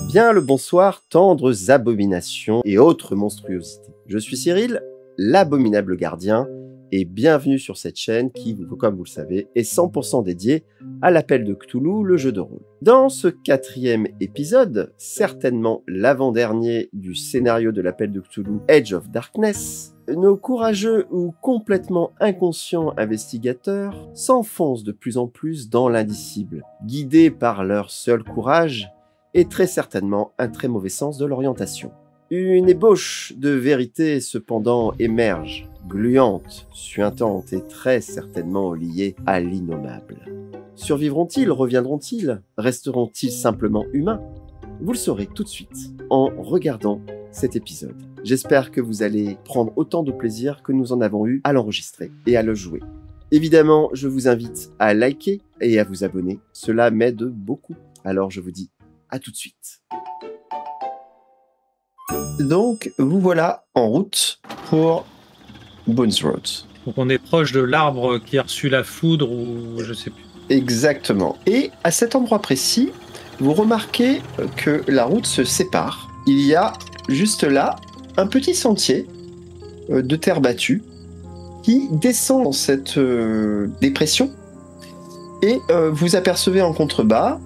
Bien le bonsoir, tendres abominations et autres monstruosités. Je suis Cyril, l'abominable gardien, et bienvenue sur cette chaîne qui, comme vous le savez, est 100% dédiée à l'appel de Cthulhu, le jeu de rôle. Dans ce 4e épisode, certainement l'avant-dernier du scénario de l'appel de Cthulhu, Edge of Darkness, nos courageux ou complètement inconscients investigateurs s'enfoncent de plus en plus dans l'indicible, guidés par leur seul courage et très certainement un très mauvais sens de l'orientation. Une ébauche de vérité cependant émerge, gluante, suintante et très certainement liée à l'innommable. Survivront-ils, reviendront-ils, resteront-ils simplement humains? Vous le saurez tout de suite en regardant cet épisode. J'espère que vous allez prendre autant de plaisir que nous en avons eu à l'enregistrer et à le jouer. Évidemment, je vous invite à liker et à vous abonner, cela m'aide beaucoup. Alors je vous dis à tout de suite. Donc, vous voilà en route pour Bones Road. Donc on est proche de l'arbre qui a reçu la foudre ou je sais plus. Exactement. Et à cet endroit précis, vous remarquez que la route se sépare. Il y a juste là un petit sentier de terre battue qui descend dans cette dépression et vous apercevez en contrebas,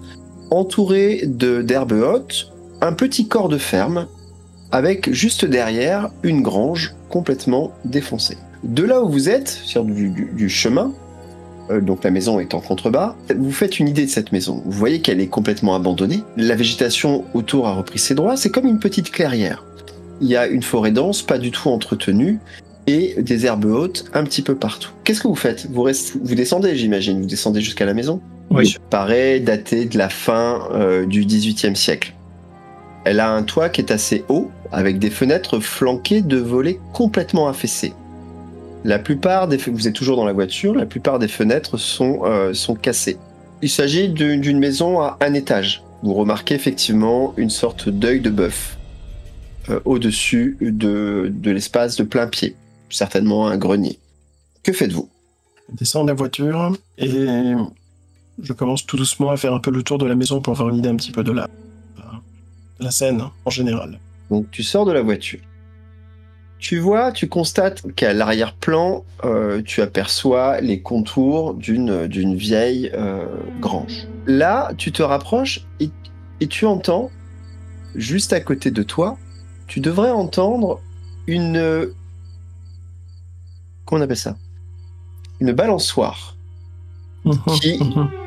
entouré d'herbes hautes, un petit corps de ferme avec juste derrière une grange complètement défoncée. De là où vous êtes, sur du chemin, donc la maison est en contrebas, vous faites une idée de cette maison. Vous voyez qu'elle est complètement abandonnée. La végétation autour a repris ses droits, c'est comme une petite clairière. Il y a une forêt dense, pas du tout entretenue, et des herbes hautes un petit peu partout. Qu'est-ce que vous faites ? Vous descendez, j'imagine, vous descendez jusqu'à la maison ? Oui. Qui paraît dater de la fin du XVIIIe siècle. Elle a un toit qui est assez haut, avec des fenêtres flanquées de volets complètement affaissés. La plupart vous êtes toujours dans la voiture, la plupart des fenêtres sont cassées. Il s'agit d'une maison à un étage. Vous remarquez effectivement une sorte d'œil de bœuf au-dessus de l'espace de plein pied. Certainement un grenier. Que faites-vous ? Je descends de la voiture et je commence tout doucement à faire un peu le tour de la maison pour avoir une idée un petit peu de la scène en général. Donc tu sors de la voiture. Tu constates qu'à l'arrière-plan, tu aperçois les contours d'une vieille grange. Là, tu te rapproches et tu entends, juste à côté de toi, tu devrais entendre une... Comment on appelle ça ? Une balançoire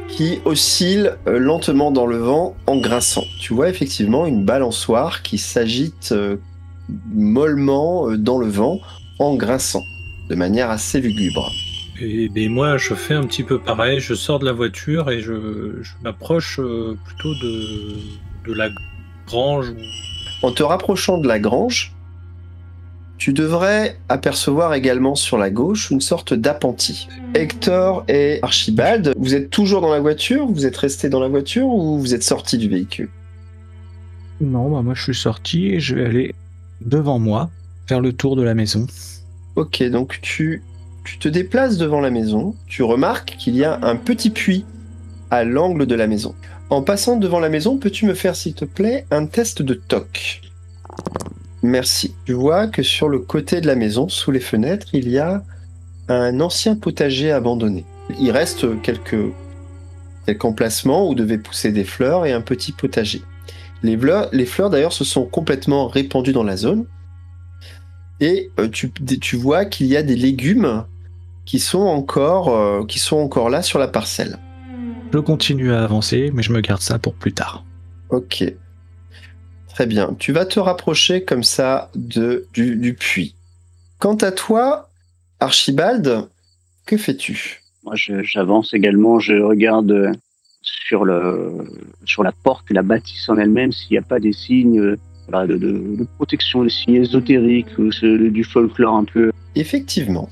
qui oscille lentement dans le vent en grinçant. Tu vois effectivement une balançoire qui s'agite mollement dans le vent en grinçant, de manière assez lugubre. Et moi je fais un petit peu pareil, je sors de la voiture et je m'approche plutôt de la grange. En te rapprochant de la grange, tu devrais apercevoir également sur la gauche une sorte d'appentis. Hector et Archibald, vous êtes toujours dans la voiture ? Vous êtes restés dans la voiture ou vous êtes sortis du véhicule ? Non, moi je suis sorti et je vais aller devant moi, faire le tour de la maison. Ok, donc tu te déplaces devant la maison, tu remarques qu'il y a un petit puits à l'angle de la maison. En passant devant la maison, peux-tu me faire s'il te plaît un test de toc ? Merci. Tu vois que sur le côté de la maison, sous les fenêtres, il y a un ancien potager abandonné. Il reste quelques emplacements où devaient pousser des fleurs et un petit potager. Les fleurs d'ailleurs se sont complètement répandues dans la zone et tu vois qu'il y a des légumes qui sont encore là sur la parcelle. Je continue à avancer, mais je me garde ça pour plus tard. Ok. Très bien. Tu vas te rapprocher comme ça du puits. Quant à toi, Archibald, que fais-tu ? Moi, j'avance également. Je regarde sur la porte et la bâtisse en elle-même s'il n'y a pas des signes de protection, des signes ésotériques ou du folklore un peu. Effectivement.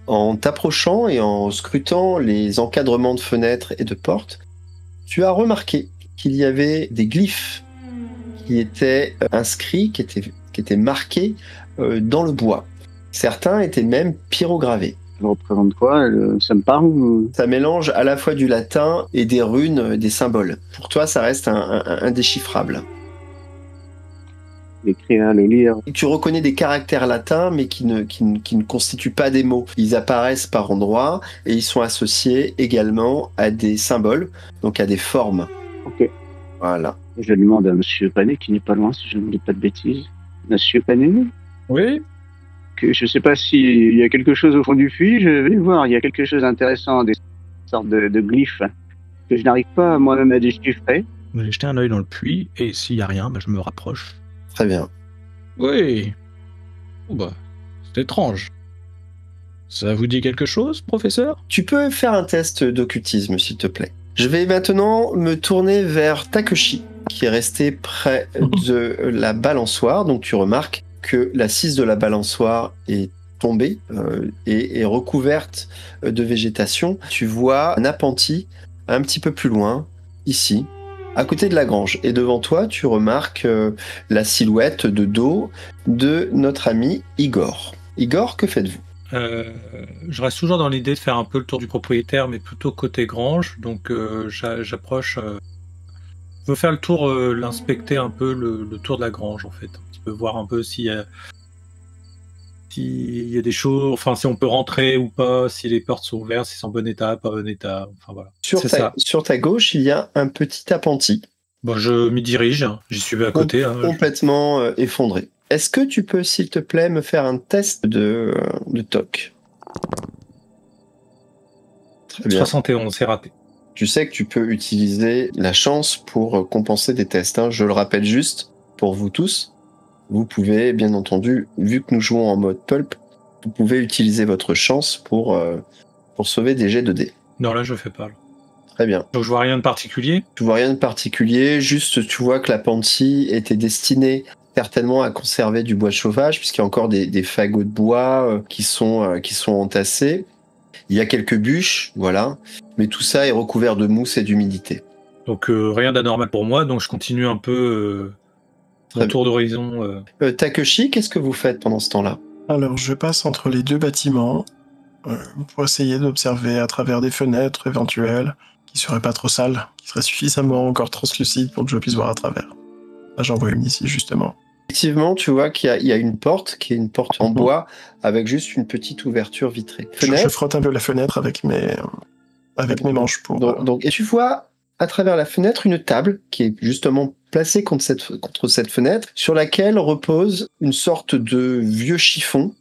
En t'approchant et en scrutant les encadrements de fenêtres et de portes, tu as remarqué qu'il y avait des glyphes qui étaient inscrits, qui étaient marqués dans le bois. Certains étaient même pyrogravés. représente quoi? Ça me parle ou... Ça mélange à la fois du latin et des runes, des symboles. Pour toi, ça reste indéchiffrable. L'écrire, le lire. Tu reconnais des caractères latins, mais qui ne constituent pas des mots. Ils apparaissent par endroits et ils sont associés également à des symboles, donc à des formes. Ok. Voilà. Je demande à Monsieur Panet, qui n'est pas loin, si je ne dis pas de bêtises. Monsieur Panet, Oui. que je ne sais pas s'il y a quelque chose au fond du puits, je vais voir. Il y a quelque chose d'intéressant, des sortes de glyphes que je n'arrive pas moi-même à déchiffrer. J'ai jeté un œil dans le puits et s'il y a rien, je me rapproche. Très bien. Oui. Oh c'est étrange. Ça vous dit quelque chose, professeur? Tu peux faire un test d'occultisme, s'il te plaît. Je vais maintenant me tourner vers Takeshi, qui est resté près de la balançoire. Donc tu remarques que l'assise de la balançoire est tombée et est recouverte de végétation. Tu vois un appentis un petit peu plus loin, ici, à côté de la grange. Et devant toi, tu remarques la silhouette de dos de notre ami Igor. Igor, que faites-vous ? Je reste toujours dans l'idée de faire un peu le tour du propriétaire, mais plutôt côté grange. Donc j'approche. Je veux faire le tour, l'inspecter un peu le tour de la grange en fait. Un petit peu voir un peu s'il y a des choses, enfin si on peut rentrer ou pas, si les portes sont ouvertes, si c'est en bon état, pas bon état. Enfin voilà. Sur ta gauche, il y a un petit appentis. Bon, je m'y dirige. J'y suis à côté. Complètement effondré. Est-ce que tu peux, s'il te plaît, me faire un test de TOC ? Très bien. 71, c'est raté. Tu sais que tu peux utiliser la chance pour compenser des tests. Hein. Je le rappelle juste, pour vous tous, vous pouvez, bien entendu, vu que nous jouons en mode pulp, vous pouvez utiliser votre chance pour sauver des jets de dés. Non, là, je fais pas. Là. Très bien. Donc, je vois rien de particulier ? Tu vois rien de particulier, juste tu vois que l'appentis était destiné certainement à conserver du bois de chauffage, puisqu'il y a encore des fagots de bois qui sont entassés. Il y a quelques bûches, voilà, mais tout ça est recouvert de mousse et d'humidité. Donc rien d'anormal pour moi, donc je continue un peu mon tour d'horizon. Takeshi, qu'est-ce que vous faites pendant ce temps-là ? Alors, je passe entre les deux bâtiments pour essayer d'observer à travers des fenêtres éventuelles qui seraient pas trop sales, qui seraient suffisamment encore translucides pour que je puisse voir à travers. Là, j'en vois une ici, justement. Effectivement, tu vois qu'il y a une porte, qui est une porte en bois, avec juste une petite ouverture vitrée. Je frotte un peu la fenêtre avec mes manches pour... Et tu vois, à travers la fenêtre, une table qui est justement placée contre cette fenêtre, sur laquelle repose une sorte de vieux chiffon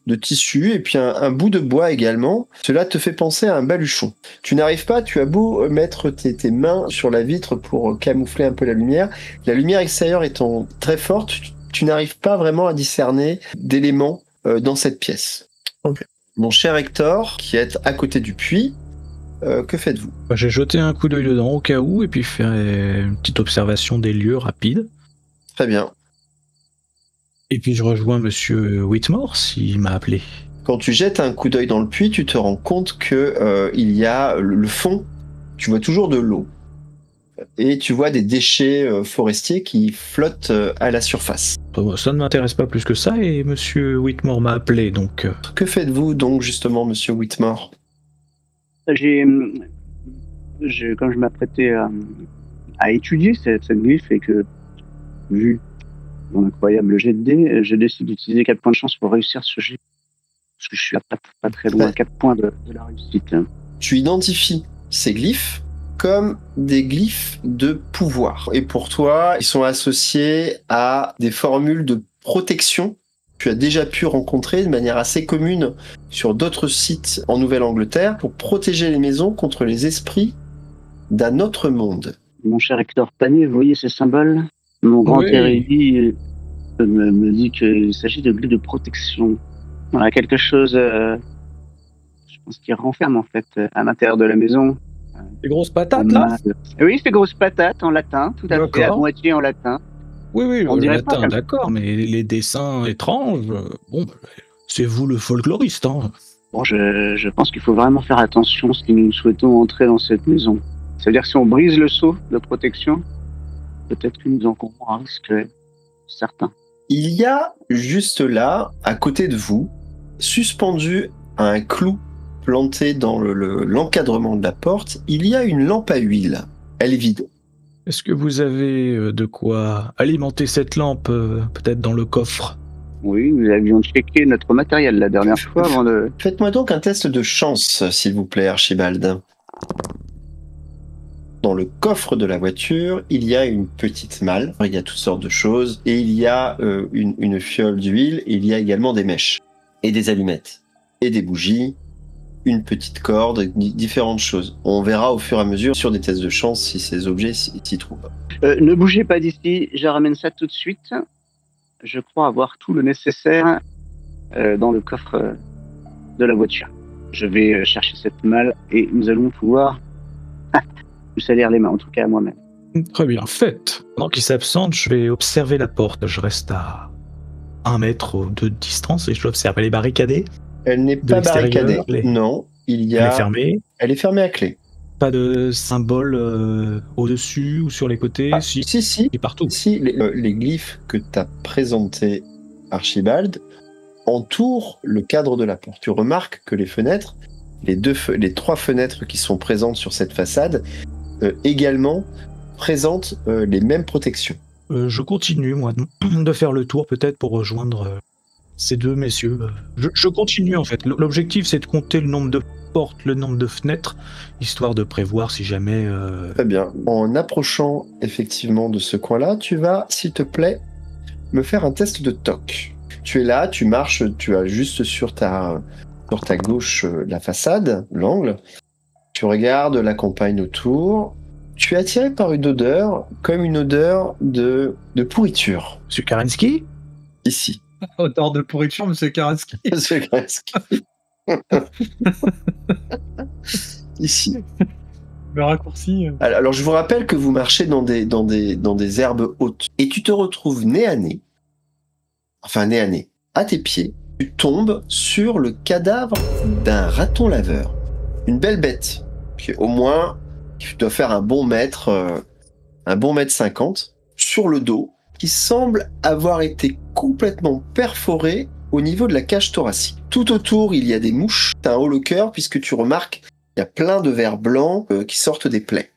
de tissu, et puis un bout de bois également. Cela te fait penser à un baluchon. Tu n'arrives pas, tu as beau mettre tes mains sur la vitre pour camoufler un peu la lumière extérieure étant très forte, tu n'arrives pas vraiment à discerner d'éléments dans cette pièce. Okay. Mon cher Hector, qui est à côté du puits, que faites-vous ? J'ai jeté un coup d'œil dedans au cas où, et puis fait une petite observation des lieux rapide. Très bien. Et puis je rejoins Monsieur Whitmore s'il m'a appelé. Quand tu jettes un coup d'œil dans le puits, tu te rends compte que il y a le fond. Tu vois toujours de l'eau et tu vois des déchets forestiers qui flottent à la surface. Ça ne m'intéresse pas plus que ça et Monsieur Whitmore m'a appelé donc. Que faites-vous donc justement, Monsieur Whitmore ? Quand je m'apprêtais à étudier cette glyphe et que vu mon incroyable jet de dés, je décide d'utiliser 4 points de chance pour réussir ce jet. Parce que je suis pas très loin, à 4 points de la réussite. Tu identifies ces glyphes comme des glyphes de pouvoir. Et pour toi, ils sont associés à des formules de protection que tu as déjà pu rencontrer de manière assez commune sur d'autres sites en Nouvelle-Angleterre pour protéger les maisons contre les esprits d'un autre monde. Mon cher Hector Panet, vous voyez ces symboles ? Mon grand érudit me dit qu'il s'agit de glyphes de protection. Voilà, quelque chose, je pense, qui renferme en fait à l'intérieur de la maison. Des grosses patates là ? Oui, c'est grosses patates en latin, tout à fait, à moitié en latin. Oui, on dirait latin, d'accord, mais les dessins étranges, c'est vous le folkloriste, hein. Bon, je pense qu'il faut vraiment faire attention si nous souhaitons entrer dans cette maison. C'est-à-dire que si on brise le sceau de protection, peut-être que nous encourons un risque certain. Il y a juste là, à côté de vous, suspendu à un clou planté dans l'encadrement de la porte, il y a une lampe à huile. Elle est vide. Est-ce que vous avez de quoi alimenter cette lampe, peut-être dans le coffre? Oui, nous avions checké notre matériel la dernière fois avant de... Faites-moi donc un test de chance, s'il vous plaît, Archibald. Dans le coffre de la voiture, il y a une petite malle, il y a toutes sortes de choses, et il y a une fiole d'huile, et il y a également des mèches, et des allumettes, et des bougies, une petite corde, différentes choses. On verra au fur et à mesure sur des tests de chance si ces objets s'y trouvent. Ne bougez pas d'ici, je ramène ça tout de suite. Je crois avoir tout le nécessaire dans le coffre de la voiture. Je vais chercher cette malle et nous allons pouvoir nous salir les mains, en tout cas à moi-même. Très bien, faites. Pendant qu'il s'absente, je vais observer la porte. Je reste à 1 mètre de distance et je vais observer les barricadés. Elle n'est pas barricadée. Non, il y a... Elle est fermée. Elle est fermée à clé. Pas de symbole au-dessus ou sur les côtés? Ah, si. Et partout. Si, les glyphes que tu as présentés, Archibald, entourent le cadre de la porte. Tu remarques que les fenêtres, les 3 fenêtres qui sont présentes sur cette façade, également présentent les mêmes protections. Je continue, moi, de faire le tour peut-être pour rejoindre ces 2 messieurs. Je continue en fait. L'objectif, c'est de compter le nombre de portes, le nombre de fenêtres, histoire de prévoir si jamais... Très bien. En approchant effectivement de ce coin-là, tu vas, s'il te plaît, me faire un test de toc. Tu es là, tu marches, tu as juste sur ta gauche la façade, l'angle. Tu regardes la campagne autour. Tu es attiré par une odeur, comme une odeur de pourriture. Monsieur Karensky? Ici. Odeur de pourriture, monsieur Karensky. Monsieur Karensky. Ici. Le raccourci. Alors, je vous rappelle que vous marchez dans des herbes hautes. Et tu te retrouves nez à nez, à tes pieds, tu tombes sur le cadavre d'un raton laveur. Une belle bête, qui au moins, tu dois faire un bon mètre 50, sur le dos, qui semble avoir été complètement perforé au niveau de la cage thoracique. Tout autour, il y a des mouches. T'as un haut le cœur, puisque tu remarques il y a plein de vers blancs qui sortent des plaies.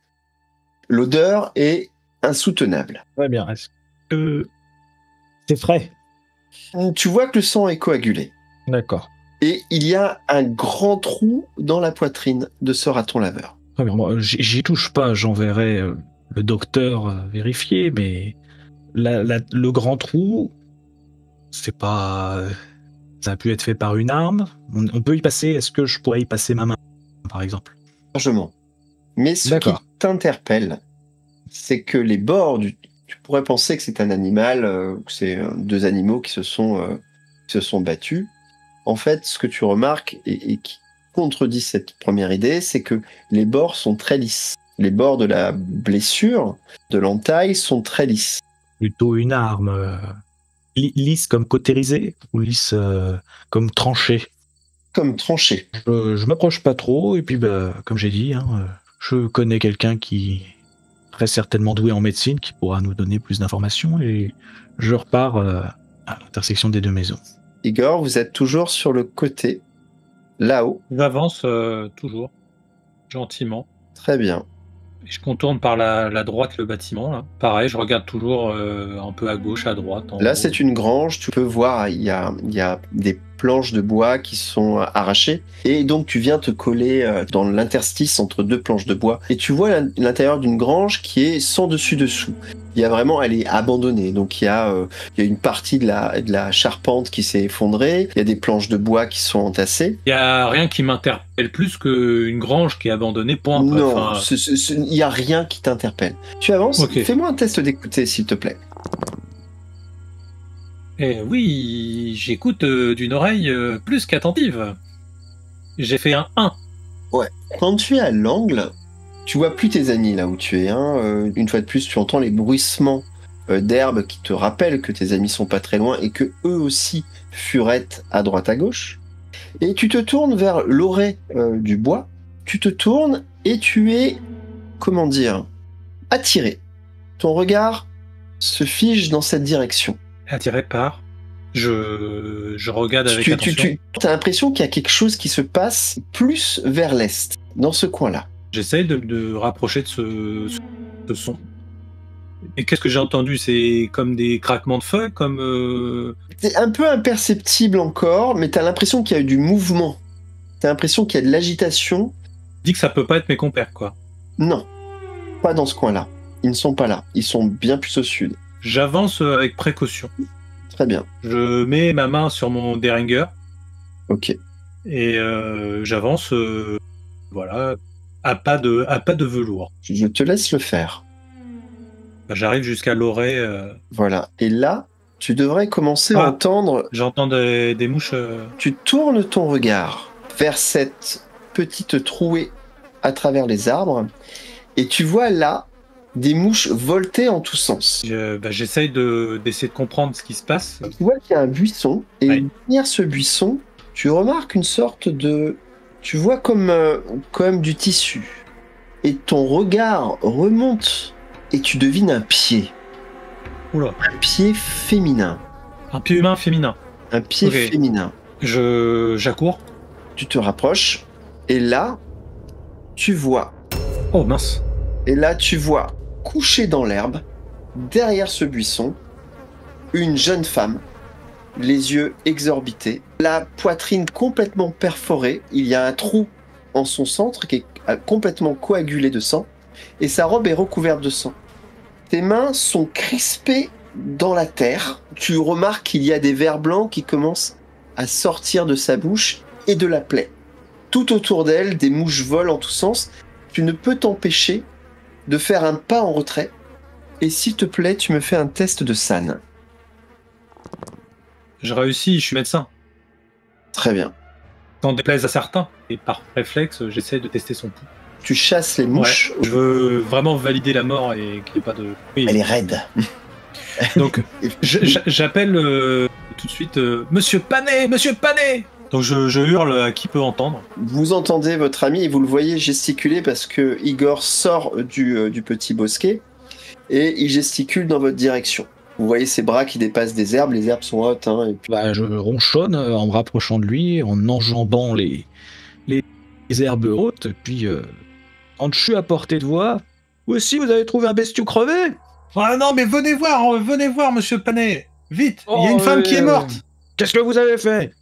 L'odeur est insoutenable. Très bien. Est-ce que c'est frais? Tu vois que le sang est coagulé. D'accord. Et il y a un grand trou dans la poitrine de ce raton laveur. Très bien. Moi, j'y touche pas. J'enverrai le docteur vérifier, mais le grand trou, c'est pas... Ça a pu être fait par une arme. On peut y passer. Est-ce que je pourrais y passer ma main, par exemple? Largement. Mais ce qui t'interpelle, c'est que les bords tu pourrais penser que c'est un animal, que c'est 2 animaux qui se sont battus. En fait, ce que tu remarques et qui contredit cette première idée, c'est que les bords sont très lisses. Les bords de la blessure, de l'entaille, sont très lisses. Plutôt une arme lisse comme cautérisée ou lisse comme tranchée? Comme tranchée. Je m'approche pas trop et puis comme j'ai dit, je connais quelqu'un qui est très certainement doué en médecine qui pourra nous donner plus d'informations et je repars à l'intersection des 2 maisons. Igor, vous êtes toujours sur le côté, là-haut. J'avance toujours, gentiment. Très bien. Et je contourne par la droite le bâtiment. Là. Pareil, je regarde toujours un peu à gauche, à droite. Là, c'est une grange. Tu peux voir, il y a des planches de bois qui sont arrachées. Et donc, tu viens te coller dans l'interstice entre 2 planches de bois. Et tu vois l'intérieur d'une grange qui est sans dessus-dessous. Il y a vraiment, elle est abandonnée. Donc, il y a une partie de la charpente qui s'est effondrée. Il y a des planches de bois qui sont entassées. Il n'y a rien qui m'interpelle plus qu'une grange qui est abandonnée, point. Non, il n'y a rien qui t'interpelle. Tu avances, okay. Fais-moi un test d'écouter, s'il te plaît. Eh oui, j'écoute d'une oreille plus qu'attentive. J'ai fait un 1. Ouais. Quand tu es à l'angle, tu vois plus tes amis là où tu es. Une fois de plus, tu entends les bruissements d'herbe qui te rappellent que tes amis sont pas très loin et que eux aussi furettent à droite à gauche. Et tu te tournes vers l'orée du bois. Tu te tournes et tu es, comment dire, attiré. Ton regard se fige dans cette direction. Attiré par Je regarde avec attention. Tu as l'impression qu'il y a quelque chose qui se passe plus vers l'est, dans ce coin-là. J'essaye de me rapprocher de ce son. Et qu'est-ce que j'ai entendu? C'est comme des craquements de feuilles, comme... C'est un peu imperceptible encore, mais tu as l'impression qu'il y a eu du mouvement. Tu as l'impression qu'il y a de l'agitation. Dis que ça peut pas être mes compères, quoi. Non, pas dans ce coin-là. Ils ne sont pas là. Ils sont bien plus au sud. J'avance avec précaution. Très bien. Je mets ma main sur mon Derringer. Ok. Et j'avance, voilà, à pas de velours. Je te laisse le faire. Bah, j'arrive jusqu'à l'oreille. Voilà. Et là, tu devrais commencer à entendre... J'entends des mouches. Tu tournes ton regard vers cette petite trouée à travers les arbres et tu vois là des mouches volter en tous sens. J'essaye d'essayer de comprendre ce qui se passe. Tu vois qu'il y a un buisson et Ouais. derrière ce buisson, tu remarques une sorte de... Tu vois comme du tissu. Et ton regard remonte et tu devines un pied. Oula. Un pied féminin. Un pied humain féminin. Un pied Ok. féminin. J'accours. Tu te rapproches et là, tu vois... Oh mince. Et là, tu vois, couchée dans l'herbe, derrière ce buisson, une jeune femme, les yeux exorbités, la poitrine complètement perforée, il y a un trou en son centre qui est complètement coagulé de sang, et sa robe est recouverte de sang. Tes mains sont crispées dans la terre, tu remarques qu'il y a des vers blancs qui commencent à sortir de sa bouche et de la plaie. Tout autour d'elle, des mouches volent en tous sens, tu ne peux t'empêcher de faire un pas en retrait, et s'il te plaît, tu me fais un test de SAN. Je réussis, je suis médecin. Très bien. T'en déplaise à certains. Et par réflexe, j'essaie de tester son pouls. Tu chasses les mouches. Ouais, je veux vraiment valider la mort et qu'il n'y ait pas de... Oui. Elle est raide. Donc, j'appelle tout de suite Monsieur Panet, Monsieur Panet. Donc je hurle à qui peut entendre. Vous entendez votre ami et vous le voyez gesticuler parce que Igor sort du petit bosquet et il gesticule dans votre direction. Vous voyez ses bras qui dépassent des herbes, les herbes sont hautes. Hein, et puis... Je ronchonne en me rapprochant de lui, en enjambant les herbes hautes, puis quand je suis à portée de voix, vous aussi vous avez trouvé un bestiau crevé? Ah non, mais venez voir, Monsieur Panet. Vite, il y a une femme qui est morte. Qu'est-ce que vous avez fait?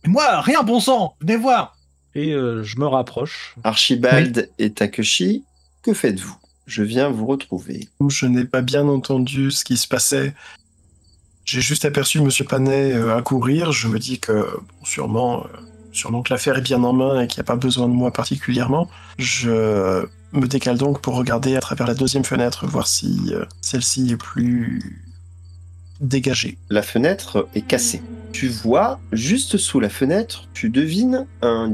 Moi, rien, bon sang, venez voir. Et je me rapproche. Archibald et Takeshi, que faites-vous? Je viens vous retrouver. Je n'ai pas bien entendu ce qui se passait. J'ai juste aperçu Monsieur Panet accourir. Je me dis que bon, sûrement que l'affaire est bien en main et qu'il n'y a pas besoin de moi particulièrement. Je me décale donc pour regarder à travers la deuxième fenêtre, voir si celle-ci est plus dégagée. La fenêtre est cassée. Tu vois, juste sous la fenêtre, tu devines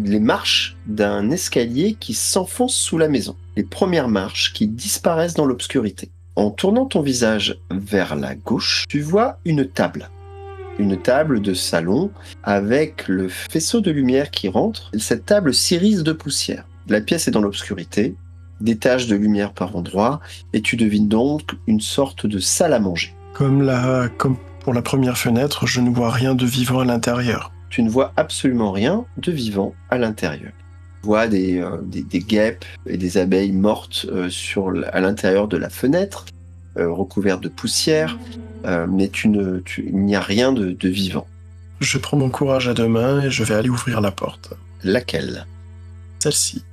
les marches d'un escalier qui s'enfonce sous la maison. Les premières marches qui disparaissent dans l'obscurité. En tournant ton visage vers la gauche, tu vois une table. Une table de salon avec le faisceau de lumière qui rentre. Cette table s'irise de poussière. La pièce est dans l'obscurité, des taches de lumière par endroits, et tu devines donc une sorte de salle à manger. Comme pour la première fenêtre, je ne vois rien de vivant à l'intérieur. Tu ne vois absolument rien de vivant à l'intérieur. Tu vois des guêpes et des abeilles mortes à l'intérieur de la fenêtre, recouvertes de poussière, mais il n'y a rien de vivant. Je prends mon courage à deux mains et je vais aller ouvrir la porte. Laquelle? Celle-ci.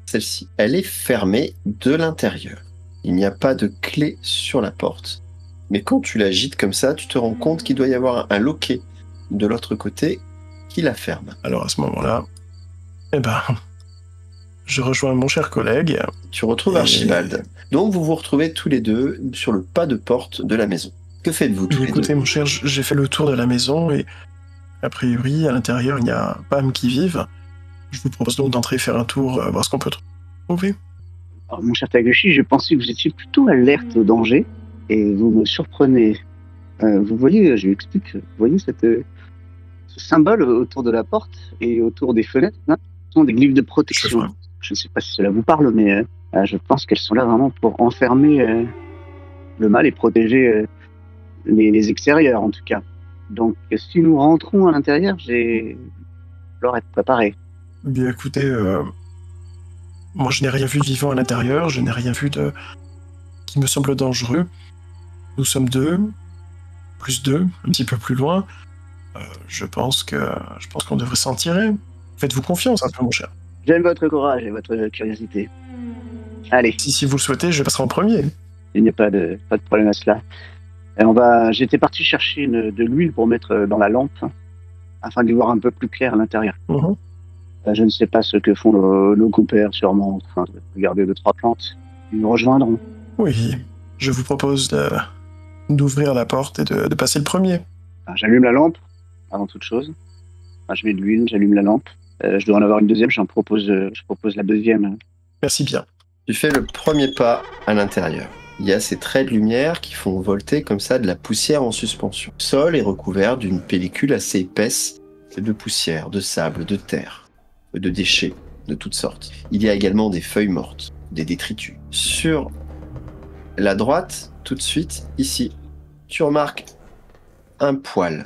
Celle-ci. Elle est fermée de l'intérieur. Il n'y a pas de clé sur la porte. Mais quand tu l'agites comme ça, tu te rends compte qu'il doit y avoir un loquet de l'autre côté qui la ferme. Alors à ce moment-là, je rejoins mon cher collègue. Tu retrouves Archibald. Donc vous vous retrouvez tous les deux sur le pas de porte de la maison. Que faites-vous tous les deux? Écoutez mon cher, j'ai fait le tour de la maison et a priori à l'intérieur il n'y a pas âme qui vive. Je vous propose donc d'entrer faire un tour, voir ce qu'on peut trouver. Alors, mon cher Takeshi, je pensais que vous étiez plutôt alerte au danger et vous me surprenez. Vous voyez, je vous explique, vous voyez ce symbole autour de la porte et autour des fenêtres, là, ce sont des glyphes de protection. Je ne sais pas si cela vous parle, mais je pense qu'elles sont là vraiment pour enfermer le mal et protéger les extérieurs en tout cas. Donc, si nous rentrons à l'intérieur, je dois être préparé. Bien écoutez, moi je n'ai rien vu de vivant à l'intérieur, je n'ai rien vu de qui me semble dangereux. Nous sommes 2, plus 2, un petit peu plus loin. Je pense qu'on devrait s'en tirer. Faites-vous confiance un peu, mon cher. J'aime votre courage et votre curiosité. Allez, Si vous le souhaitez, je passerai en premier. il n'y a pas de problème à cela. Et j'étais parti chercher de l'huile pour mettre dans la lampe, afin d'y voir un peu plus clair à l'intérieur. Mhm. Je ne sais pas ce que font nos compères, sûrement en train de regarder 2-3 plantes. Ils nous rejoindront. Oui, je vous propose d'ouvrir la porte et de passer le premier. J'allume la lampe, avant toute chose. Je mets de l'huile, j'allume la lampe. Je dois en avoir une deuxième, je propose la deuxième. Merci bien. Tu fais le premier pas à l'intérieur. Il y a ces traits de lumière qui font volter comme ça de la poussière en suspension. Le sol est recouvert d'une pellicule assez épaisse de poussière, de sable, de terre, de déchets de toutes sortes. Il y a également des feuilles mortes, des détritus. Sur la droite, tout de suite, ici, tu remarques un poêle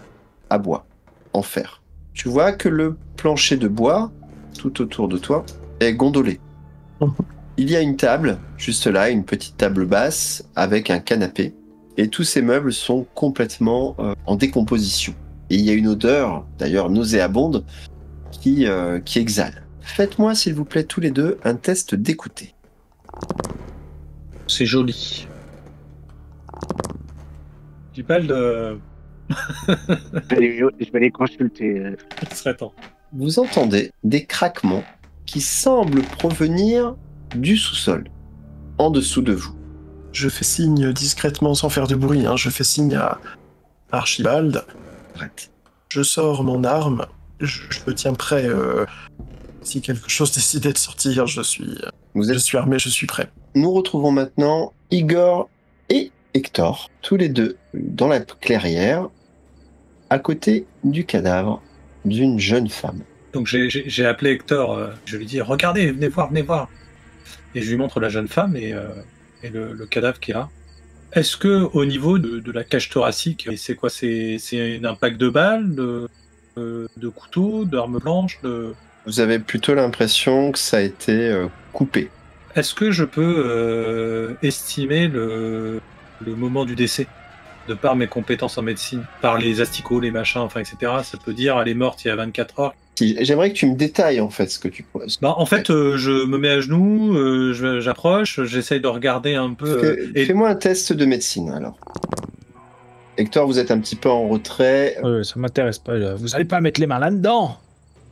à bois, en fer. Tu vois que le plancher de bois, tout autour de toi, est gondolé. Il y a une table, juste là, une petite table basse, avec un canapé. Et tous ces meubles sont complètement en décomposition. Et il y a une odeur, d'ailleurs nauséabonde, qui exhale. Faites-moi, s'il vous plaît, tous les deux, un test d'écouter. C'est joli. Tu parles de... Je vais les consulter. Il serait temps. Vous entendez des craquements qui semblent provenir du sous-sol, en dessous de vous. Je fais signe discrètement sans faire de bruit. Je fais signe à Archibald. Arrête. Je sors mon arme. Je me tiens prêt. Si quelque chose décidait de sortir, je suis armé, je suis prêt. Nous retrouvons maintenant Igor et Hector, tous les deux dans la clairière, à côté du cadavre d'une jeune femme. Donc j'ai appelé Hector, je lui dis « Regardez, venez voir !» Et je lui montre la jeune femme et le cadavre qu'il y a. Est-ce que au niveau de la cage thoracique, c'est quoi? C'est un impact de balles, de couteaux, d'armes blanches Vous avez plutôt l'impression que ça a été coupé. Est-ce que je peux estimer le moment du décès, de par mes compétences en médecine, par les asticots, les machins, enfin, etc. Ça peut dire, elle est morte il y a 24 heures. J'aimerais que tu me détailles en fait ce que tu poses. En fait, je me mets à genoux, j'approche, j'essaye de regarder un peu. Fais-moi un test de médecine alors. Hector, vous êtes un petit peu en retrait. Ça m'intéresse pas. Là. Vous allez pas mettre les mains là-dedans.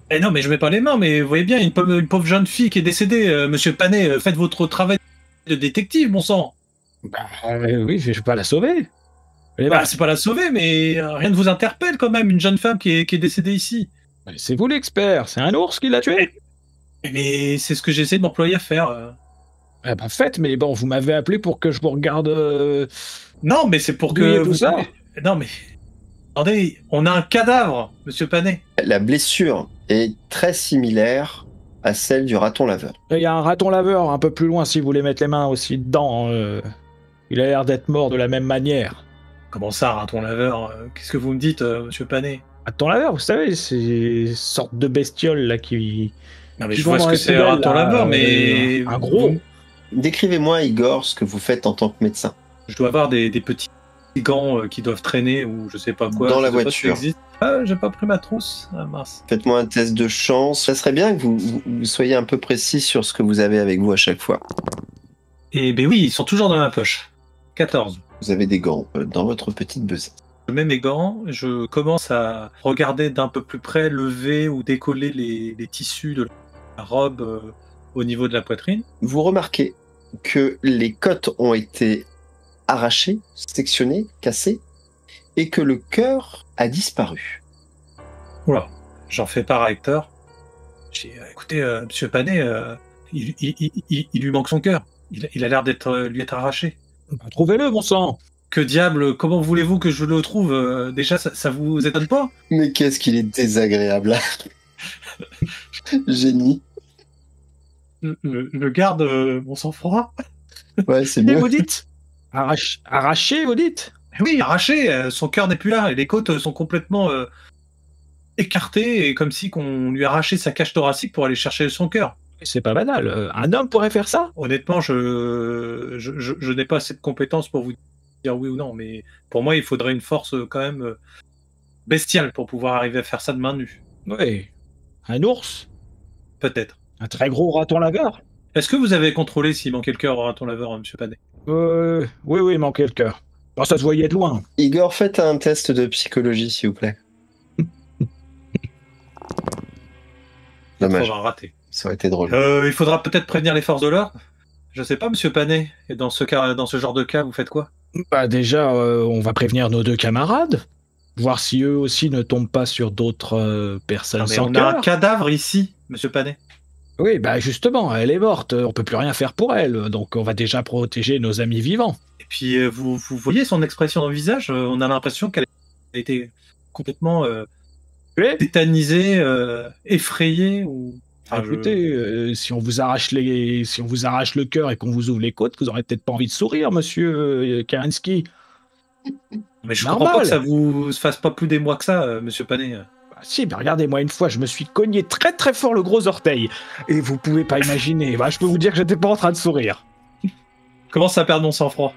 Eh non, mais je mets pas les mains, mais vous voyez bien, une pauvre jeune fille qui est décédée. Monsieur Panet, faites votre travail de détective, bon sang. Bah oui, je vais pas la sauver. C'est pas la sauver, mais rien ne vous interpelle quand même, une jeune femme qui est décédée ici. C'est vous l'expert, c'est un ours qui l'a tué. Mais c'est ce que j'essaie de m'employer à faire. Eh ben faites, mais bon, vous m'avez appelé pour que je vous regarde... Non, mais c'est pour que... tout ça. Non, mais... Attendez, on a un cadavre, monsieur Panet. La blessure est très similaire à celle du raton laveur. Il y a un raton laveur un peu plus loin si vous voulez mettre les mains aussi dedans. Il a l'air d'être mort de la même manière. Comment ça, raton laveur? Qu'est-ce que vous me dites, monsieur Panet? Raton laveur, vous savez, c'est une sorte de bestiole là qui... Non mais je vois ce que c'est un raton laveur, mais... Un gros. Décrivez-moi, Igor, ce que vous faites en tant que médecin. Je dois avoir des petits gants qui doivent traîner ou je sais pas quoi. Dans la voiture. J'ai pas pris ma trousse. Ah mince. Faites-moi un test de chance. Ça serait bien que vous soyez un peu précis sur ce que vous avez avec vous à chaque fois. Eh ben oui, ils sont toujours dans ma poche. 14. Vous avez des gants dans votre petite besace. Je mets mes gants, je commence à regarder d'un peu plus près, lever ou décoller les tissus de la robe au niveau de la poitrine. Vous remarquez que les côtes ont été arrachées, sectionnées, cassées, et que le cœur a disparu. Oula, j'en fais part à Hector. Écoutez, monsieur Panet, il lui manque son cœur. Il a l'air lui être arraché. Trouvez-le, bon sang. Que diable, comment voulez-vous que je le trouve? Déjà, ça vous étonne pas? Mais qu'est-ce qu'il est désagréable. Génie. Je garde mon sang-froid. Ouais, c'est Et mieux. vous dites arraché, vous dites? Oui, arraché, son cœur n'est plus là, et les côtes sont complètement écartées, et comme si qu'on lui arrachait sa cage thoracique pour aller chercher son cœur. C'est pas banal. Un homme pourrait faire ça? Honnêtement, je n'ai pas assez de compétences pour vous dire oui ou non, mais pour moi, il faudrait une force quand même bestiale pour pouvoir arriver à faire ça de main nue. Oui. Un ours? Peut-être. Un très gros raton laveur? Est-ce que vous avez contrôlé s'il manquait le cœur au raton laveur, monsieur Panet? Oui, il manquait le cœur. Bon, ça se voyait de loin. Igor, faites un test de psychologie, s'il vous plaît. Dommage. 80 raté. Ça aurait été drôle. Il faudra peut-être prévenir les forces de l'ordre. Je sais pas, monsieur Panet. Et dans ce genre de cas, vous faites quoi? Bah déjà, on va prévenir nos deux camarades. Voir si eux aussi ne tombent pas sur d'autres personnes Non, mais sans on a un cœur. cadavre ici, monsieur Panet. Oui, bah justement, elle est morte. On peut plus rien faire pour elle. Donc on va déjà protéger nos amis vivants. Et puis, vous voyez son expression dans le visage, on a l'impression qu'elle a été complètement Oui. tétanisée, effrayée. Ou... Enfin, Écoutez, si on vous arrache le cœur et qu'on vous ouvre les côtes, vous aurez peut-être pas envie de sourire, monsieur Kerensky. Mais je Normal. comprends pas que ça vous fasse pas plus d'émoi que ça, monsieur Panet. Bah, si, mais regardez-moi, une fois, je me suis cogné très très fort le gros orteil. Et vous pouvez pas imaginer. Bah, je peux vous dire que j'étais pas en train de sourire. Commence à perdre mon sang-froid.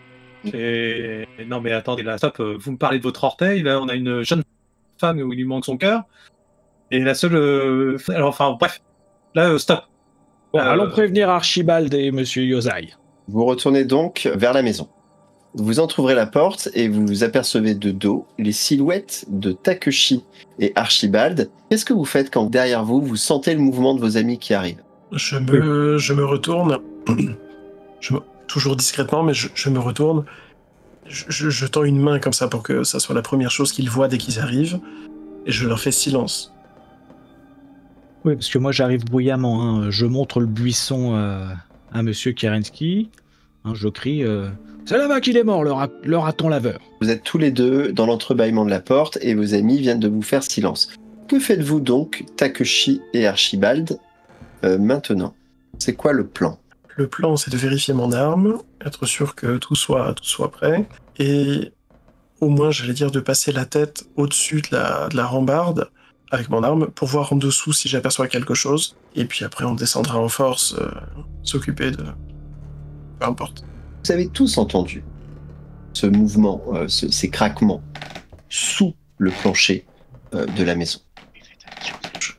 Et... Non mais attendez, là, stop, vous me parlez de votre orteil, là on a une jeune femme où il lui manque son cœur, et la seule... Alors, enfin bref, là, stop. Bon, allons prévenir Archibald et monsieur Yosai. Vous retournez donc vers la maison. Vous entr'ouvrez la porte et vous apercevez de dos les silhouettes de Takeshi et Archibald. Qu'est-ce que vous faites quand derrière vous, vous sentez le mouvement de vos amis qui arrivent? Je me retourne, toujours discrètement, mais je me retourne. Je tends une main comme ça pour que ça soit la première chose qu'ils voient dès qu'ils arrivent, et je leur fais silence. Oui, parce que moi j'arrive bruyamment. Hein. Je montre le buisson à monsieur Kerensky. Hein, je crie c'est là-bas qu'il est mort, le raton laveur. Vous êtes tous les deux dans l'entrebâillement de la porte et vos amis viennent de vous faire silence. Que faites-vous donc, Takeshi et Archibald, maintenant? C'est quoi le plan? Le plan, c'est de vérifier mon arme, être sûr que tout soit prêt, et au moins, j'allais dire, de passer la tête au-dessus de la rambarde avec mon arme pour voir en dessous si j'aperçois quelque chose, et puis après on descendra en force, s'occuper de... peu importe. Vous avez tous entendu ce mouvement, ces craquements sous le plancher de la maison.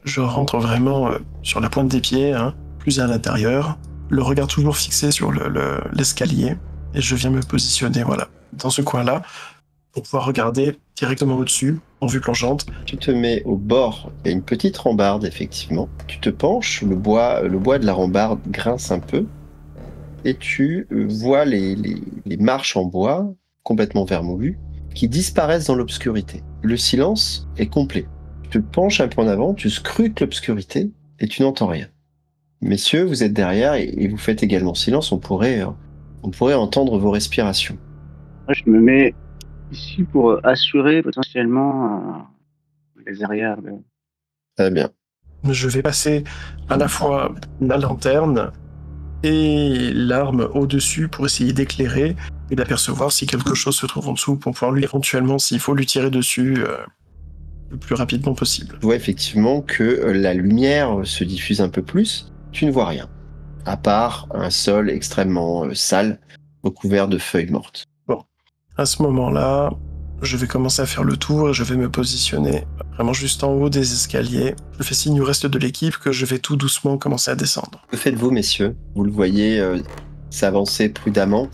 Je rentre vraiment sur la pointe des pieds, hein, plus à l'intérieur, le regard toujours fixé sur l'escalier, et je viens me positionner, voilà, dans ce coin-là, pour pouvoir regarder directement au-dessus, en vue plongeante. Tu te mets au bord, il y a une petite rambarde, effectivement. Tu te penches, le bois de la rambarde grince un peu, et tu vois les marches en bois, complètement vermoulues, qui disparaissent dans l'obscurité. Le silence est complet. Tu te penches un peu en avant, tu scrutes l'obscurité, et tu n'entends rien. Messieurs, vous êtes derrière, et vous faites également silence, on pourrait entendre vos respirations. Moi, je me mets ici pour assurer potentiellement les arrières. Très bien. Je vais passer à la fois la lanterne et l'arme au-dessus pour essayer d'éclairer et d'apercevoir si quelque chose se trouve en dessous pour pouvoir lui éventuellement, s'il faut, lui tirer dessus le plus rapidement possible. Tu vois effectivement que la lumière se diffuse un peu plus. Tu ne vois rien, à part un sol extrêmement sale, recouvert de feuilles mortes. Bon, à ce moment-là, je vais commencer à faire le tour et je vais me positionner vraiment juste en haut des escaliers. Je fais signe au reste de l'équipe que je vais tout doucement commencer à descendre. Que faites-vous, messieurs? Vous le voyez s'avancer prudemment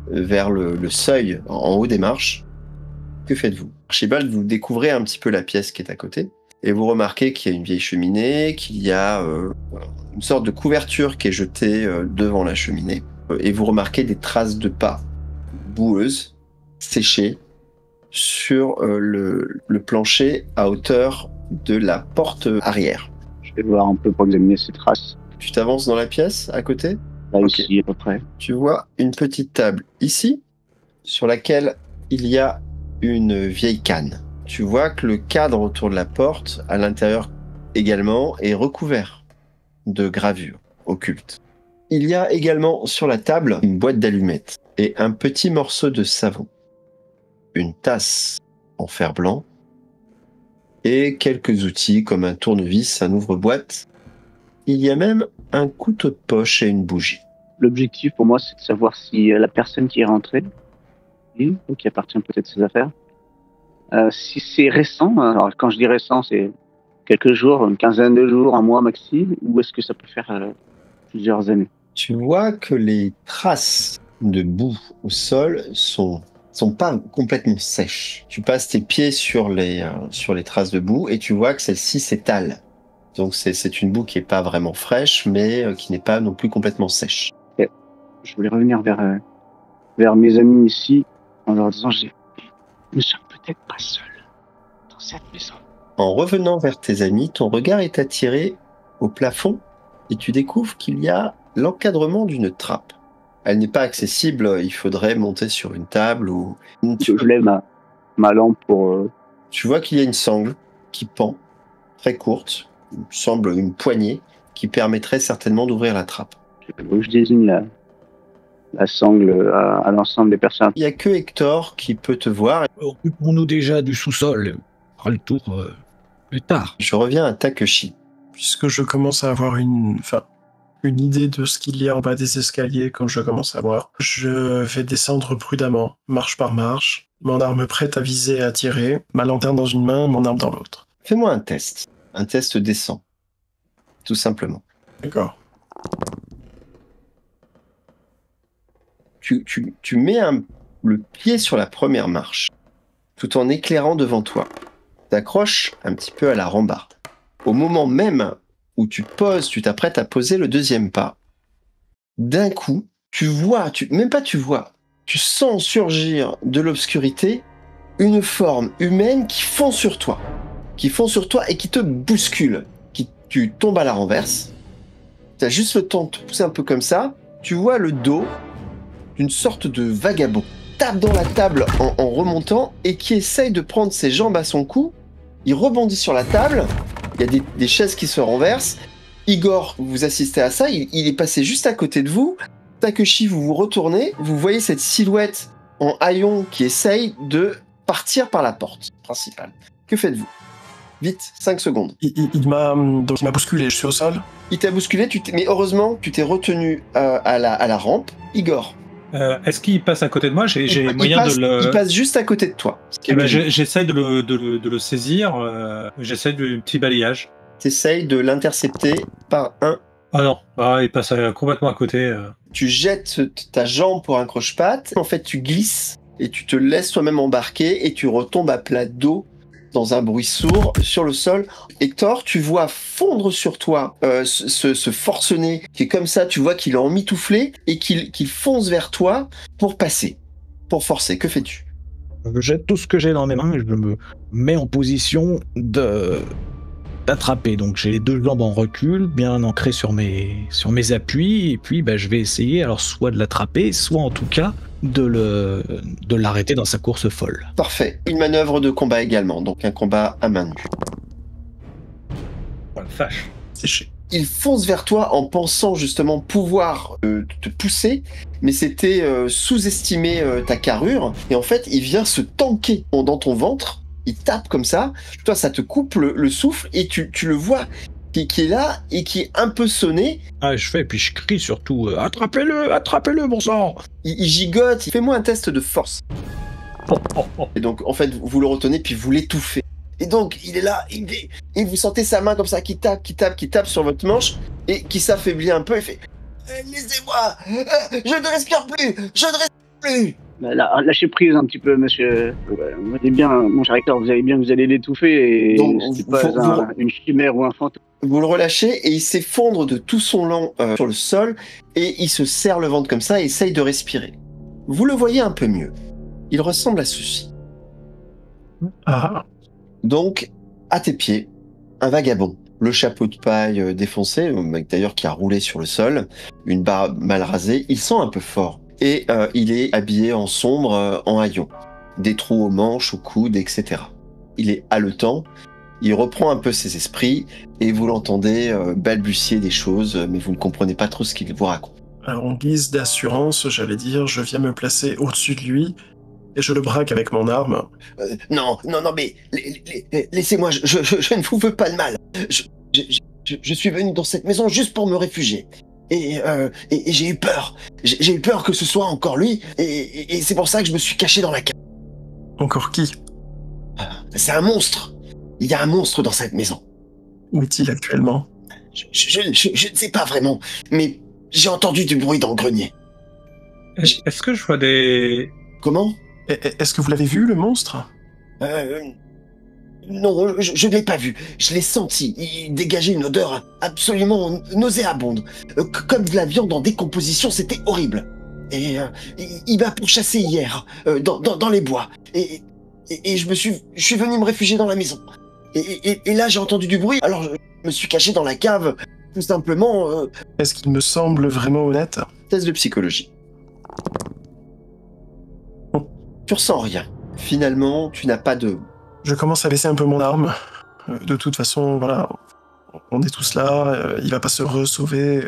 vers le seuil en haut des marches. Que faites-vous? Archibald, vous découvrez un petit peu la pièce qui est à côté et vous remarquez qu'il y a une vieille cheminée, qu'il y a une sorte de couverture qui est jetée devant la cheminée et vous remarquez des traces de pas boueuses, séchées, sur le plancher à hauteur de la porte arrière. Je vais voir un peu pour examiner ces traces. Tu t'avances dans la pièce à côté? Là Ok. ici à peu près. Tu vois une petite table ici, sur laquelle il y a une vieille canne. Tu vois que le cadre autour de la porte, à l'intérieur également, est recouvert de gravures occultes. Il y a également sur la table une boîte d'allumettes et un petit morceau de savon. une tasse en fer blanc et quelques outils comme un tournevis, un ouvre-boîte. Il y a même un couteau de poche et une bougie. L'objectif pour moi, c'est de savoir si la personne qui est rentrée, ou qui appartient peut-être à ses affaires, si c'est récent, alors quand je dis récent, c'est quelques jours, une quinzaine de jours, un mois maxi, ou est-ce que ça peut faire plusieurs années? Tu vois que les traces de boue au sol sont pas complètement sèches. Tu passes tes pieds sur les traces de boue et tu vois que celle-ci s'étale. Donc c'est une boue qui est pas vraiment fraîche, mais qui n'est pas non plus complètement sèche. Je voulais revenir vers mes amis ici en leur disant nous ne sommes peut-être pas seuls dans cette maison. En revenant vers tes amis, ton regard est attiré au plafond et tu découvres qu'il y a l'encadrement d'une trappe. Elle n'est pas accessible, il faudrait monter sur une table ou... Je lève ma lampe pour... Tu vois qu'il y a une sangle qui pend, très courte, il me semble une poignée, qui permettrait certainement d'ouvrir la trappe. Je désigne la sangle à l'ensemble des personnes. Il n'y a que Hector qui peut te voir. Occupons-nous déjà du sous-sol. On fera le tour plus tard. Je reviens à Takeshi. Puisque je commence à avoir une idée de ce qu'il y a en bas des escaliers quand je commence à voir, je vais descendre prudemment, marche par marche, mon arme prête à viser et à tirer, ma lanterne dans une main, mon arme dans l'autre. Fais-moi un test descend, tout simplement. D'accord. Tu mets le pied sur la première marche, tout en éclairant devant toi. T'accroches un petit peu à la rambarde. Au moment même où tu t'apprêtes à poser le deuxième pas, d'un coup, tu sens surgir de l'obscurité une forme humaine qui fond sur toi et qui te bouscule. Tu tombes à la renverse, tu as juste le temps de te pousser un peu comme ça, tu vois le dos d'une sorte de vagabond, tape dans la table en remontant et qui essaye de prendre ses jambes à son cou. Il rebondit sur la table, il y a des chaises qui se renversent. Igor, vous assistez à ça, il est passé juste à côté de vous. Takeshi, vous vous retournez, vous voyez cette silhouette en haillons qui essaye de partir par la porte principale. Que faites-vous ? Vite, 5 secondes. Il m'a bousculé, je suis au sol. Il t'a bousculé, mais heureusement, tu t'es retenu à la rampe. Igor. Est-ce qu'il passe à côté de moi ? J'ai moyen de le... Il passe juste à côté de toi. J'essaie de le saisir. J'essaie du petit balayage. T'essayes de l'intercepter par un. Ah non, il passe complètement à côté. Tu jettes ta jambe pour un croche-patte. En fait, tu glisses et tu te laisses toi-même embarquer et tu retombes à plat dos dans un bruit sourd sur le sol. Hector, tu vois fondre sur toi ce forcené qui est comme ça. Tu vois qu'il est emmitouflé et qu'il fonce vers toi pour passer, pour forcer. Que fais-tu ? Je jette tout ce que j'ai dans mes mains et je me mets en position d'attraper. Donc j'ai les deux jambes en recul, bien ancrées sur mes appuis, et puis je vais essayer alors soit de l'attraper, soit en tout cas de l'arrêter dans sa course folle. Parfait. Une manœuvre de combat également, donc un combat à main nue. Oh la vache. Séché. Il fonce vers toi en pensant justement pouvoir te pousser, mais c'était sous-estimer ta carrure, et en fait il vient se tanker dans ton ventre. Il tape comme ça, toi ça te coupe le souffle et tu le vois qui est là et qui est un peu sonné. Puis je crie surtout attrapez-le, bon sang. Il gigote, fais-moi un test de force. Et donc en fait vous le retenez puis vous l'étouffez. Et donc il est là, et vous sentez sa main comme ça qui tape sur votre manche et qui s'affaiblit un peu et fait laissez-moi, je ne respire plus. Lâchez prise un petit peu, monsieur. Vous allez bien, mon cher Hector, vous allez bien, vous allez l'étouffer, et donc, c'est pas une chimère ou un fantôme. Vous le relâchez et il s'effondre de tout son long sur le sol et il se serre le ventre comme ça et essaye de respirer. Vous le voyez un peu mieux. Il ressemble à ceci. Ah. Donc, à tes pieds, un vagabond. Le chapeau de paille défoncé, d'ailleurs qui a roulé sur le sol, une barbe mal rasée, il sent un peu fort. Et il est habillé en sombre, en haillons. Des trous aux manches, aux coudes, etc. Il est haletant, il reprend un peu ses esprits, et vous l'entendez balbutier des choses, mais vous ne comprenez pas trop ce qu'il vous raconte. Alors, en guise d'assurance, j'allais dire, je viens me placer au-dessus de lui, Et je le braque avec mon arme. Non, mais laissez-moi, je ne vous veux pas de mal. Je suis venu dans cette maison juste pour me réfugier. Et j'ai eu peur. J'ai eu peur que ce soit encore lui, et c'est pour ça que je me suis caché dans la cave. Encore qui? C'est un monstre. Il y a un monstre dans cette maison. Où est-il actuellement? Je ne sais pas vraiment, mais j'ai entendu du bruit dans le grenier. Est-ce que je vois des... Comment? Est-ce que vous l'avez vu, le monstre? Non, je ne l'ai pas vu. Je l'ai senti. Il dégageait une odeur absolument nauséabonde. Comme de la viande en décomposition, c'était horrible. Et il m'a pourchassé hier, dans les bois. Et je suis venu me réfugier dans la maison. Et là, j'ai entendu du bruit, alors je me suis caché dans la cave, tout simplement. Est-ce qu'il me semble vraiment honnête? Test de psychologie. Tu ressens rien. Finalement, tu n'as pas de... Je commence à baisser un peu mon arme. De toute façon, voilà, on est tous là, il va pas se re-sauver.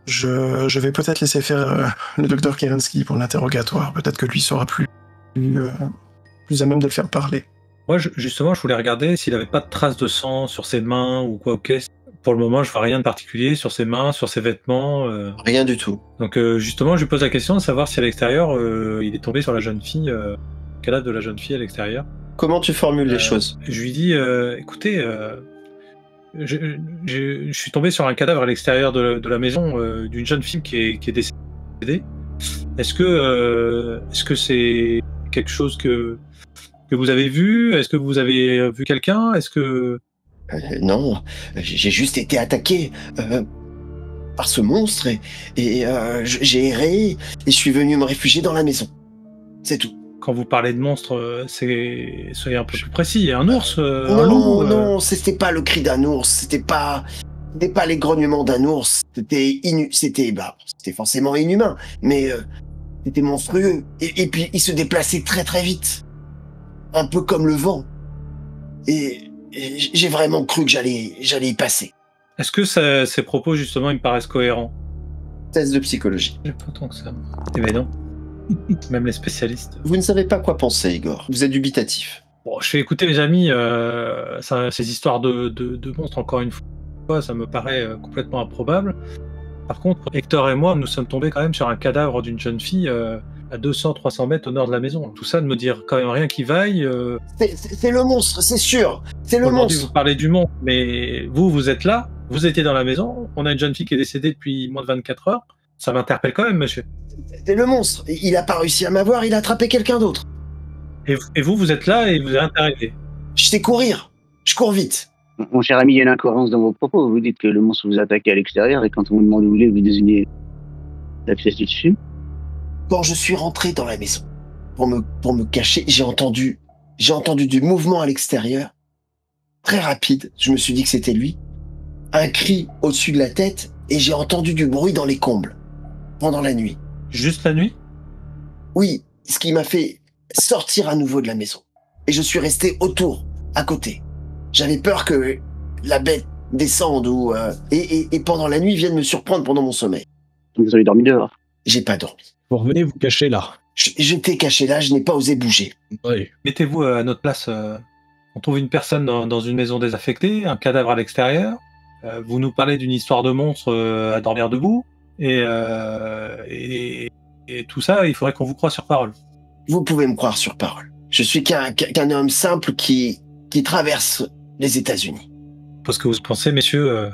Je vais peut-être laisser faire le docteur Kerensky pour l'interrogatoire. Peut-être que lui sera plus à même de le faire parler. Moi, justement, je voulais regarder s'il avait pas de traces de sang sur ses mains ou quoi. Ok. Pour le moment, je vois rien de particulier sur ses mains, sur ses vêtements. Rien du tout. Donc, justement, je lui pose la question de savoir si à l'extérieur, il est tombé sur la jeune fille. Quel âge de la jeune fille à l'extérieur? Comment tu formules les choses? Je lui dis, écoutez, je suis tombé sur un cadavre à l'extérieur de la maison d'une jeune fille qui est décédée. Est-ce que c'est quelque chose que vous avez vu? Est-ce que vous avez vu quelqu'un? Est-ce que... Non, j'ai juste été attaqué par ce monstre et j'ai erré et je suis venu me réfugier dans la maison. C'est tout. Quand vous parlez de monstre, soyez un peu plus précis. Un ours, un loup, Non, c'était pas le cri d'un ours, c'était pas les grognements d'un ours, c'était forcément inhumain, mais c'était monstrueux. Et puis il se déplaçait très très vite, un peu comme le vent. Et j'ai vraiment cru que j'allais y passer. Est-ce que ces propos justement ils me paraissent cohérents? Test de psychologie. J'ai pas tant que ça. Eh ben non. Même les spécialistes. Vous ne savez pas quoi penser, Igor. Vous êtes dubitatif. Bon, je fais écouter mes amis, ces histoires de monstres, encore une fois, ça me paraît complètement improbable. Par contre, Hector et moi, nous sommes tombés quand même sur un cadavre d'une jeune fille à 200-300 mètres au nord de la maison. Tout ça ne me dit quand même rien qui vaille. C'est le monstre, c'est sûr. C'est le monstre. Vous parlez du monstre, mais vous êtes là, vous étiez dans la maison, on a une jeune fille qui est décédée depuis moins de 24 heures. Ça m'interpelle quand même, monsieur. C'est le monstre. Il a pas réussi à m'avoir, il a attrapé quelqu'un d'autre. Et vous êtes là et vous êtes arrivé. Je sais courir. Je cours vite. Mon cher ami, il y a une incohérence dans vos propos. Vous dites que le monstre vous a attaqué à l'extérieur et quand on vous demande où il est, vous désignez la pièce du dessus. Quand je suis rentré dans la maison, pour me cacher, j'ai entendu du mouvement à l'extérieur. Très rapide. Je me suis dit que c'était lui. Un cri au-dessus de la tête et j'ai entendu du bruit dans les combles. Pendant la nuit. Juste la nuit? Oui, ce qui m'a fait sortir à nouveau de la maison. Et je suis resté autour, à côté. J'avais peur que la bête descende et pendant la nuit vienne me surprendre pendant mon sommeil. Donc vous avez dormi dehors? J'ai pas dormi. Vous revenez vous cacher là. J'étais caché là, je n'ai pas osé bouger. Oui. Mettez-vous à notre place. On trouve une personne dans une maison désaffectée, un cadavre à l'extérieur. Vous nous parlez d'une histoire de monstre à dormir debout. Et tout ça, il faudrait qu'on vous croie sur parole. Vous pouvez me croire sur parole. Je suis qu'un homme simple qui traverse les États-Unis. Parce que vous pensez, messieurs,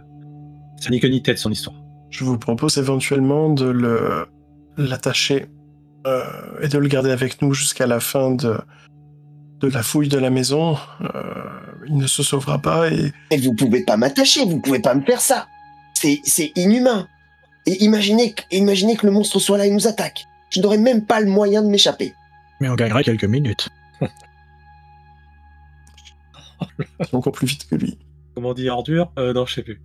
ça n'y que ni tête son histoire. Je vous propose éventuellement de l'attacher et de le garder avec nous jusqu'à la fin de la fouille de la maison. Il ne se sauvera pas et... Mais vous pouvez pas m'attacher, vous pouvez pas me faire ça. C'est inhumain. Et imaginez que le monstre soit là et nous attaque. Je n'aurais même pas le moyen de m'échapper. Mais on gagnerait quelques minutes. Encore plus vite que lui. Comment on dit ordure? Non, je sais plus.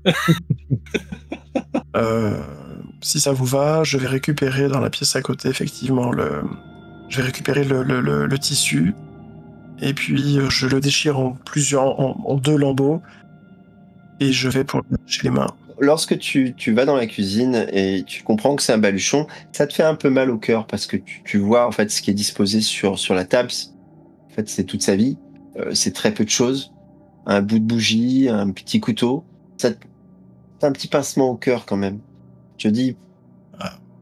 Si ça vous va, je vais récupérer dans la pièce à côté, effectivement, je vais récupérer le tissu, et puis je le déchire en deux lambeaux, et je vais pour chez les mains. lorsque tu vas dans la cuisine et tu comprends que c'est un baluchon, ça te fait un peu mal au cœur parce que tu vois en fait ce qui est disposé sur la table. En fait, c'est toute sa vie. C'est très peu de choses. Un bout de bougie, un petit couteau. Ça t'as un petit pincement au cœur quand même. Je dis,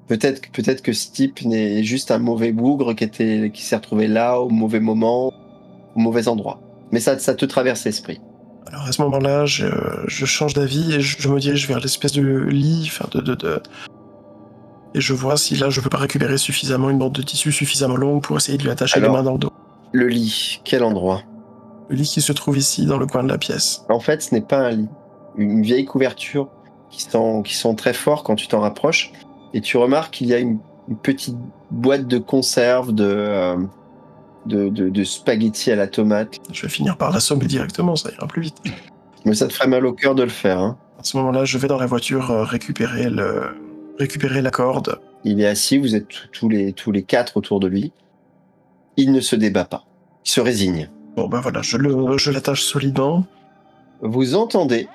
peut-être que ce type n'est juste un mauvais bougre qui s'est retrouvé là au mauvais moment, au mauvais endroit. Mais ça te traverse l'esprit. Alors à ce moment-là, je change d'avis et je me dirige vers l'espèce de lit, et je vois si là je peux pas récupérer suffisamment une bande de tissu suffisamment longue pour essayer de lui attacher les mains dans le dos. Le lit, quel endroit? Le lit qui se trouve ici, dans le coin de la pièce. En fait, ce n'est pas un lit. Une vieille couverture qui sent très fort quand tu t'en rapproches. Et tu remarques qu'il y a une petite boîte de conserve de spaghettis à la tomate. Je vais finir par l'assommer directement, ça ira plus vite. Mais ça te ferait mal au cœur de le faire. Hein. À ce moment-là, je vais dans la voiture récupérer la corde. Il est assis, vous êtes tous les 4 autour de lui. Il ne se débat pas. Il se résigne. Bon ben voilà, je l'attache solidement. Vous entendez,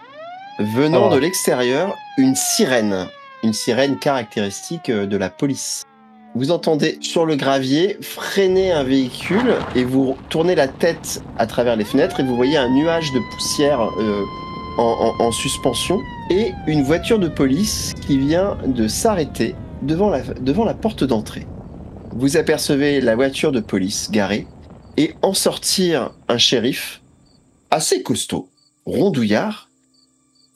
venant de l'extérieur, une sirène caractéristique de la police. Vous entendez sur le gravier freiner un véhicule et vous tournez la tête à travers les fenêtres et vous voyez un nuage de poussière en suspension et une voiture de police qui vient de s'arrêter devant la porte d'entrée. Vous apercevez la voiture de police garée et en sortir un shérif assez costaud, rondouillard,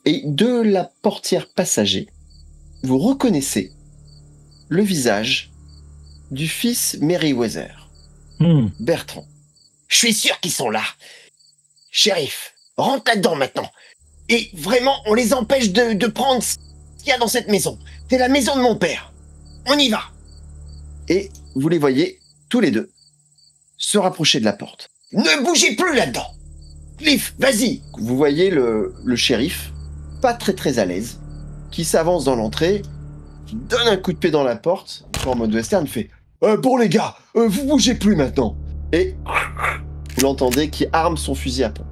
et de la portière passager, vous reconnaissez le visage du fils Merryweather, Bertrand. Je suis sûr qu'ils sont là. Shérif, rentre là-dedans maintenant. Et vraiment, on les empêche de prendre ce qu'il y a dans cette maison. C'est la maison de mon père. On y va. Et vous les voyez, tous les deux, se rapprocher de la porte. Ne bougez plus là-dedans. Cliff, vas-y. Vous voyez le shérif, pas très à l'aise, qui s'avance dans l'entrée, qui donne un coup de pied dans la porte, en mode western, fait bon les gars, vous bougez plus maintenant. Et vous l'entendez qui arme son fusil à pompe.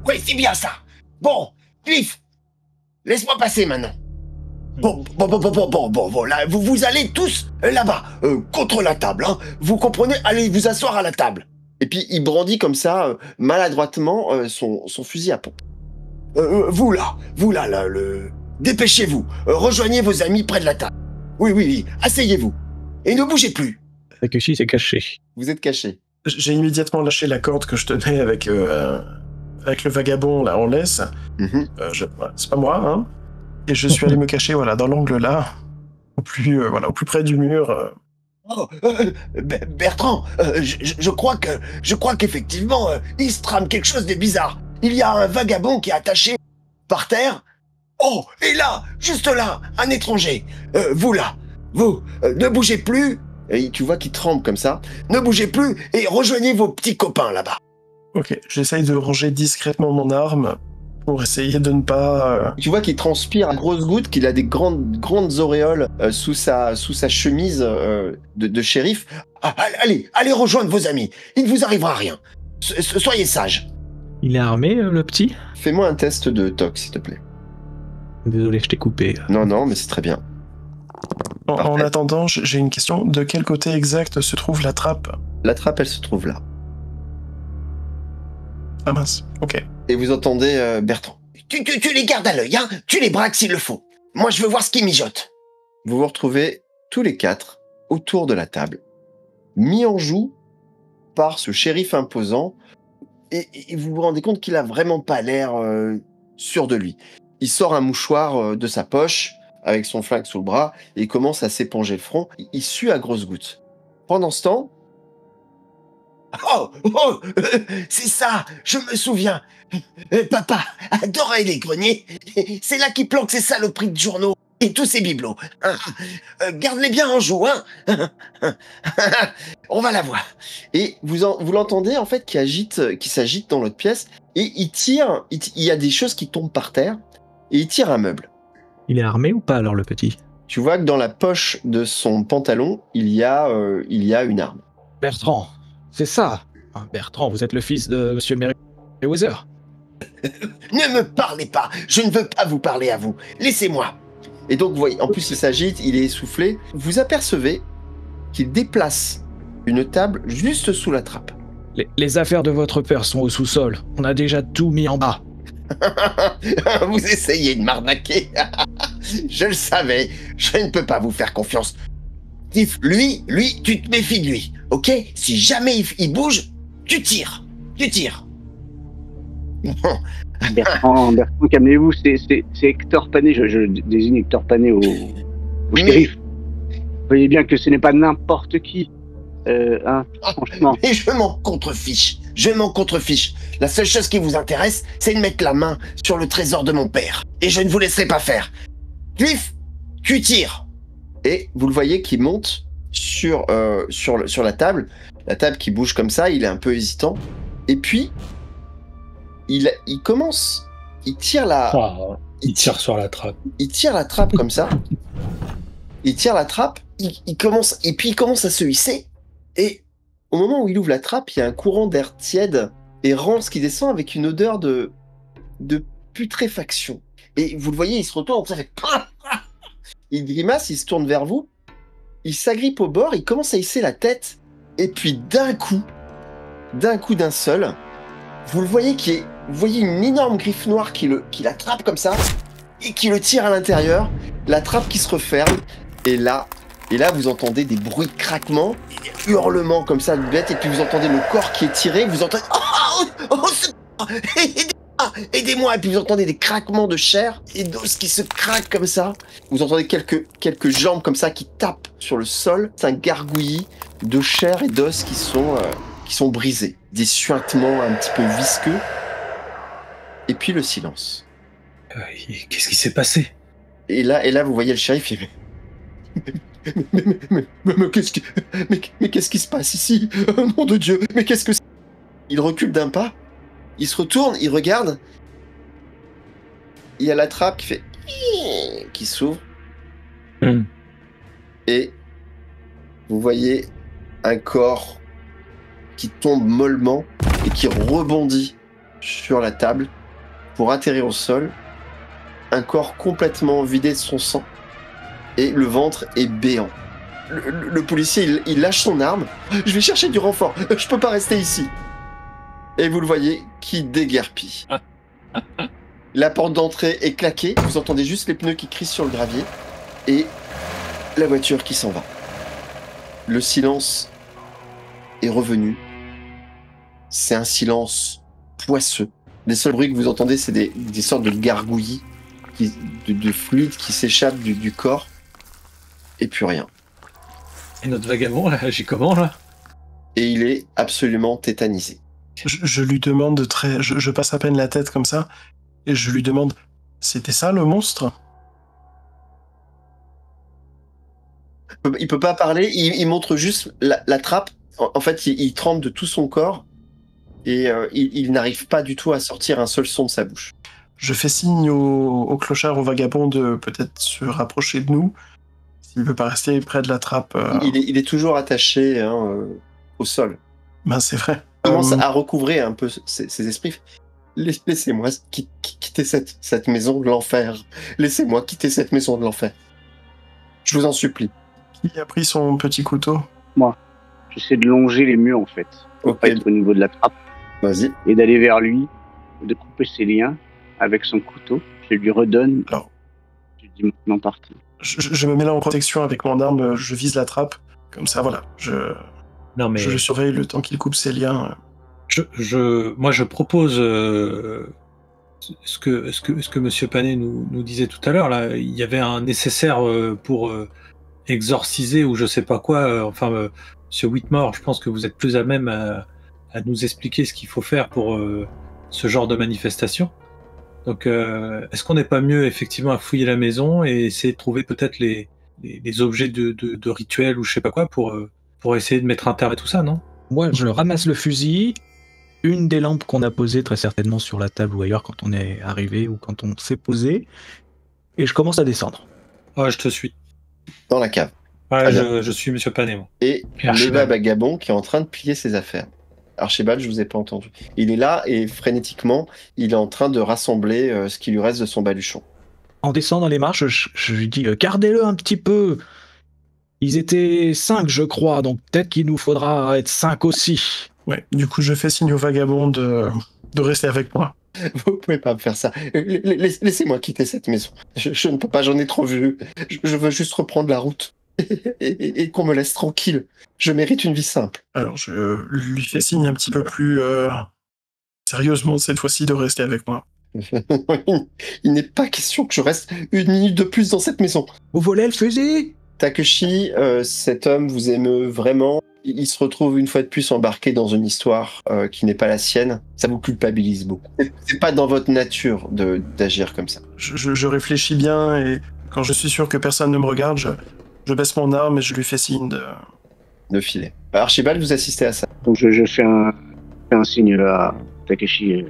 Oui, c'est bien ça. Bon, Cliff, laisse-moi passer maintenant. Bon, là, vous allez tous là-bas, contre la table, hein. Vous comprenez? Allez vous asseoir à la table. Et puis il brandit comme ça, maladroitement, son fusil à pompe. Vous là, dépêchez-vous, rejoignez vos amis près de la table. Oui, asseyez-vous. Et ne bougez plus. Fait que si, c'est caché. Vous êtes caché. J'ai immédiatement lâché la corde que je tenais avec le vagabond là en laisse. C'est pas moi, hein. Et je suis allé me cacher dans l'angle là, au plus près du mur. Bertrand, je crois qu'effectivement, il se trame quelque chose de bizarre. Il y a un vagabond qui est attaché par terre. Oh, et là, juste là, un étranger. Vous là, ne bougez plus. Et tu vois qu'il tremble comme ça. Ne bougez plus et rejoignez vos petits copains là-bas. Ok, j'essaye de ranger discrètement mon arme pour essayer de ne pas... Tu vois qu'il transpire à grosses gouttes, qu'il a des grandes auréoles sous sa chemise de shérif. Ah, allez rejoindre vos amis. Il ne vous arrivera rien. Soyez sages. Il est armé, le petit? Fais-moi un test de toc, s'il te plaît. Désolé, je t'ai coupé. Non, mais c'est très bien. En attendant, j'ai une question. De quel côté exact se trouve la trappe? La trappe, elle se trouve là. Ah mince, ok. Et vous entendez Bertrand. Tu les gardes à l'œil, hein. Tu les braques s'il le faut. Moi, je veux voir ce qui mijote. Vous vous retrouvez tous les 4 autour de la table, mis en joue par ce shérif imposant, et vous vous rendez compte qu'il a vraiment pas l'air sûr de lui. Il sort un mouchoir de sa poche, avec son flingue sous le bras, et il commence à s'éponger le front. Il sue à grosses gouttes. Pendant ce temps... Oh, c'est ça, je me souviens. Papa adorait les greniers. C'est là qu'il planque ses saloperies de journaux et tous ses bibelots. Garde-les bien en joue, hein. On va la voir. Et vous l'entendez, en fait, qui s'agite dans l'autre pièce, et il tire, il y a des choses qui tombent par terre, et il tire un meuble. Il est armé ou pas, alors, le petit? Tu vois que dans la poche de son pantalon, il y a une arme. Bertrand, c'est ça. Bertrand, vous êtes le fils de Monsieur Merryweather. Ne me parlez pas. Je ne veux pas vous parler à vous. Laissez-moi. Et donc, vous voyez, en plus, il s'agite, il est essoufflé. Vous apercevez qu'il déplace une table juste sous la trappe. Les affaires de votre père sont au sous-sol. On a déjà tout mis en bas. Vous essayez de m'arnaquer. Je le savais. Je ne peux pas vous faire confiance. Tiff, lui, tu te méfies de lui. Ok? Si jamais il bouge, tu tires. Tu tires. Bertrand, calmez-vous, c'est Hector Panet, je désigne Hector Panet au shérif. Vous voyez bien que ce n'est pas n'importe qui. Franchement. Mais je m'en contrefiche. La seule chose qui vous intéresse, c'est de mettre la main sur le trésor de mon père. Et je ne vous laisserai pas faire. Cliff, tu tires. Et vous le voyez qui monte sur la table qui bouge comme ça, il est un peu hésitant. Et puis, il tire il tire sur la trappe. Il tire la trappe comme ça. Il tire la trappe, il commence à se hisser. Et au moment où il ouvre la trappe, il y a un courant d'air tiède et rance qui descend avec une odeur de putréfaction. Et vous le voyez, il se retourne, ça fait... Il grimace, il se tourne vers vous, il s'agrippe au bord, il commence à hisser la tête, et puis d'un coup, d'un seul, vous voyez une énorme griffe noire qui l'attrape comme ça, et qui le tire à l'intérieur, la trappe qui se referme, et là, vous entendez des bruits de craquements, des hurlements comme ça de bête, et puis vous entendez le corps qui est tiré, vous entendez... Aidez-moi! Et puis vous entendez des craquements de chair et d'os qui se craquent comme ça. Vous entendez quelques jambes comme ça qui tapent sur le sol. C'est un gargouillis de chair et d'os qui sont brisés. Des suintements un petit peu visqueux. Et puis le silence. Qu'est-ce qui s'est passé? Et là, vous voyez le shérif, il fait... Mais qu'est-ce qui se passe ici? Nom de Dieu, mais qu'est-ce que c'est? Il recule d'un pas. Il se retourne, il regarde. Il y a la trappe qui s'ouvre. Et vous voyez un corps qui tombe mollement et qui rebondit sur la table pour atterrir au sol. Un corps complètement vidé de son sang. Et le ventre est béant. Le policier, il lâche son arme. Je vais chercher du renfort. Je peux pas rester ici. Et vous le voyez qui déguerpit. La porte d'entrée est claquée, vous entendez juste les pneus qui crissent sur le gravier, et la voiture qui s'en va. Le silence est revenu. C'est un silence poisseux. Les seuls bruits que vous entendez, c'est des sortes de gargouillis, de fluides qui s'échappent du corps, et plus rien. Et notre vagabond, là, agit comment, là? Et il est absolument tétanisé. Je lui demande je passe à peine la tête comme ça, et je lui demande, c'était ça le monstre? Il peut pas parler, il montre juste la trappe. En fait, il tremble de tout son corps, et il n'arrive pas du tout à sortir un seul son de sa bouche. Je fais signe au clochard, au vagabond de peut-être se rapprocher de nous, s'il peut pas rester près de la trappe. Il est toujours attaché au sol. Ben c'est vrai. Il commence à recouvrer un peu ses esprits. Laissez-moi quitter cette maison de l'enfer. Laissez-moi quitter cette maison de l'enfer. Je vous en supplie. Qui a pris son petit couteau? Moi. J'essaie de longer les murs, en fait. Pour pas être au niveau de la trappe. Vas-y. Et d'aller vers lui, de couper ses liens avec son couteau. Je lui redonne. Alors, je dis maintenant parti. Je me mets là en protection avec mon arme, je vise la trappe. Comme ça, voilà. Non, mais... Je le surveille le temps qu'il coupe ses liens. Moi, je propose ce que Monsieur Panet nous disait tout à l'heure. Là, il y avait un nécessaire pour exorciser ou je sais pas quoi. Monsieur Whitmore, je pense que vous êtes plus à même à nous expliquer ce qu'il faut faire pour ce genre de manifestation. Donc, est-ce qu'on n'est pas mieux effectivement à fouiller la maison et essayer de trouver peut-être les objets de rituel ou je sais pas quoi pour essayer de mettre un terme à tout ça, non? Moi, je ramasse le fusil, une des lampes qu'on a posées très certainement sur la table ou ailleurs quand on est arrivé ou quand on s'est posé, et je commence à descendre. Ah, je te suis. Dans la cave. Ouais, je suis Monsieur Panet, moi. Et le vagabond qui est en train de plier ses affaires. Archibald, je vous ai pas entendu. Il est là et frénétiquement, il est en train de rassembler ce qui lui reste de son baluchon. En descendant les marches, je lui dis gardez-le un petit peu. Ils étaient 5, je crois, donc peut-être qu'il nous faudra être 5 aussi. Ouais, du coup, je fais signe au vagabond de rester avec moi. Vous pouvez pas me faire ça. Laissez-moi quitter cette maison. Je ne peux pas, j'en ai trop vu. Je veux juste reprendre la route. Et qu'on me laisse tranquille. Je mérite une vie simple. Alors, je lui fais signe un petit peu plus sérieusement cette fois-ci de rester avec moi. Il n'est pas question que je reste une minute de plus dans cette maison. Vous volez le fusil? Takeshi, cet homme vous émeut vraiment. Il se retrouve une fois de plus embarqué dans une histoire qui n'est pas la sienne. Ça vous culpabilise beaucoup. C'est pas dans votre nature d'agir comme ça. Je réfléchis bien et quand je suis sûr que personne ne me regarde, je baisse mon arme et je lui fais signe de filer. Archibald, vous assistez à ça. Donc je fais un signe là à Takeshi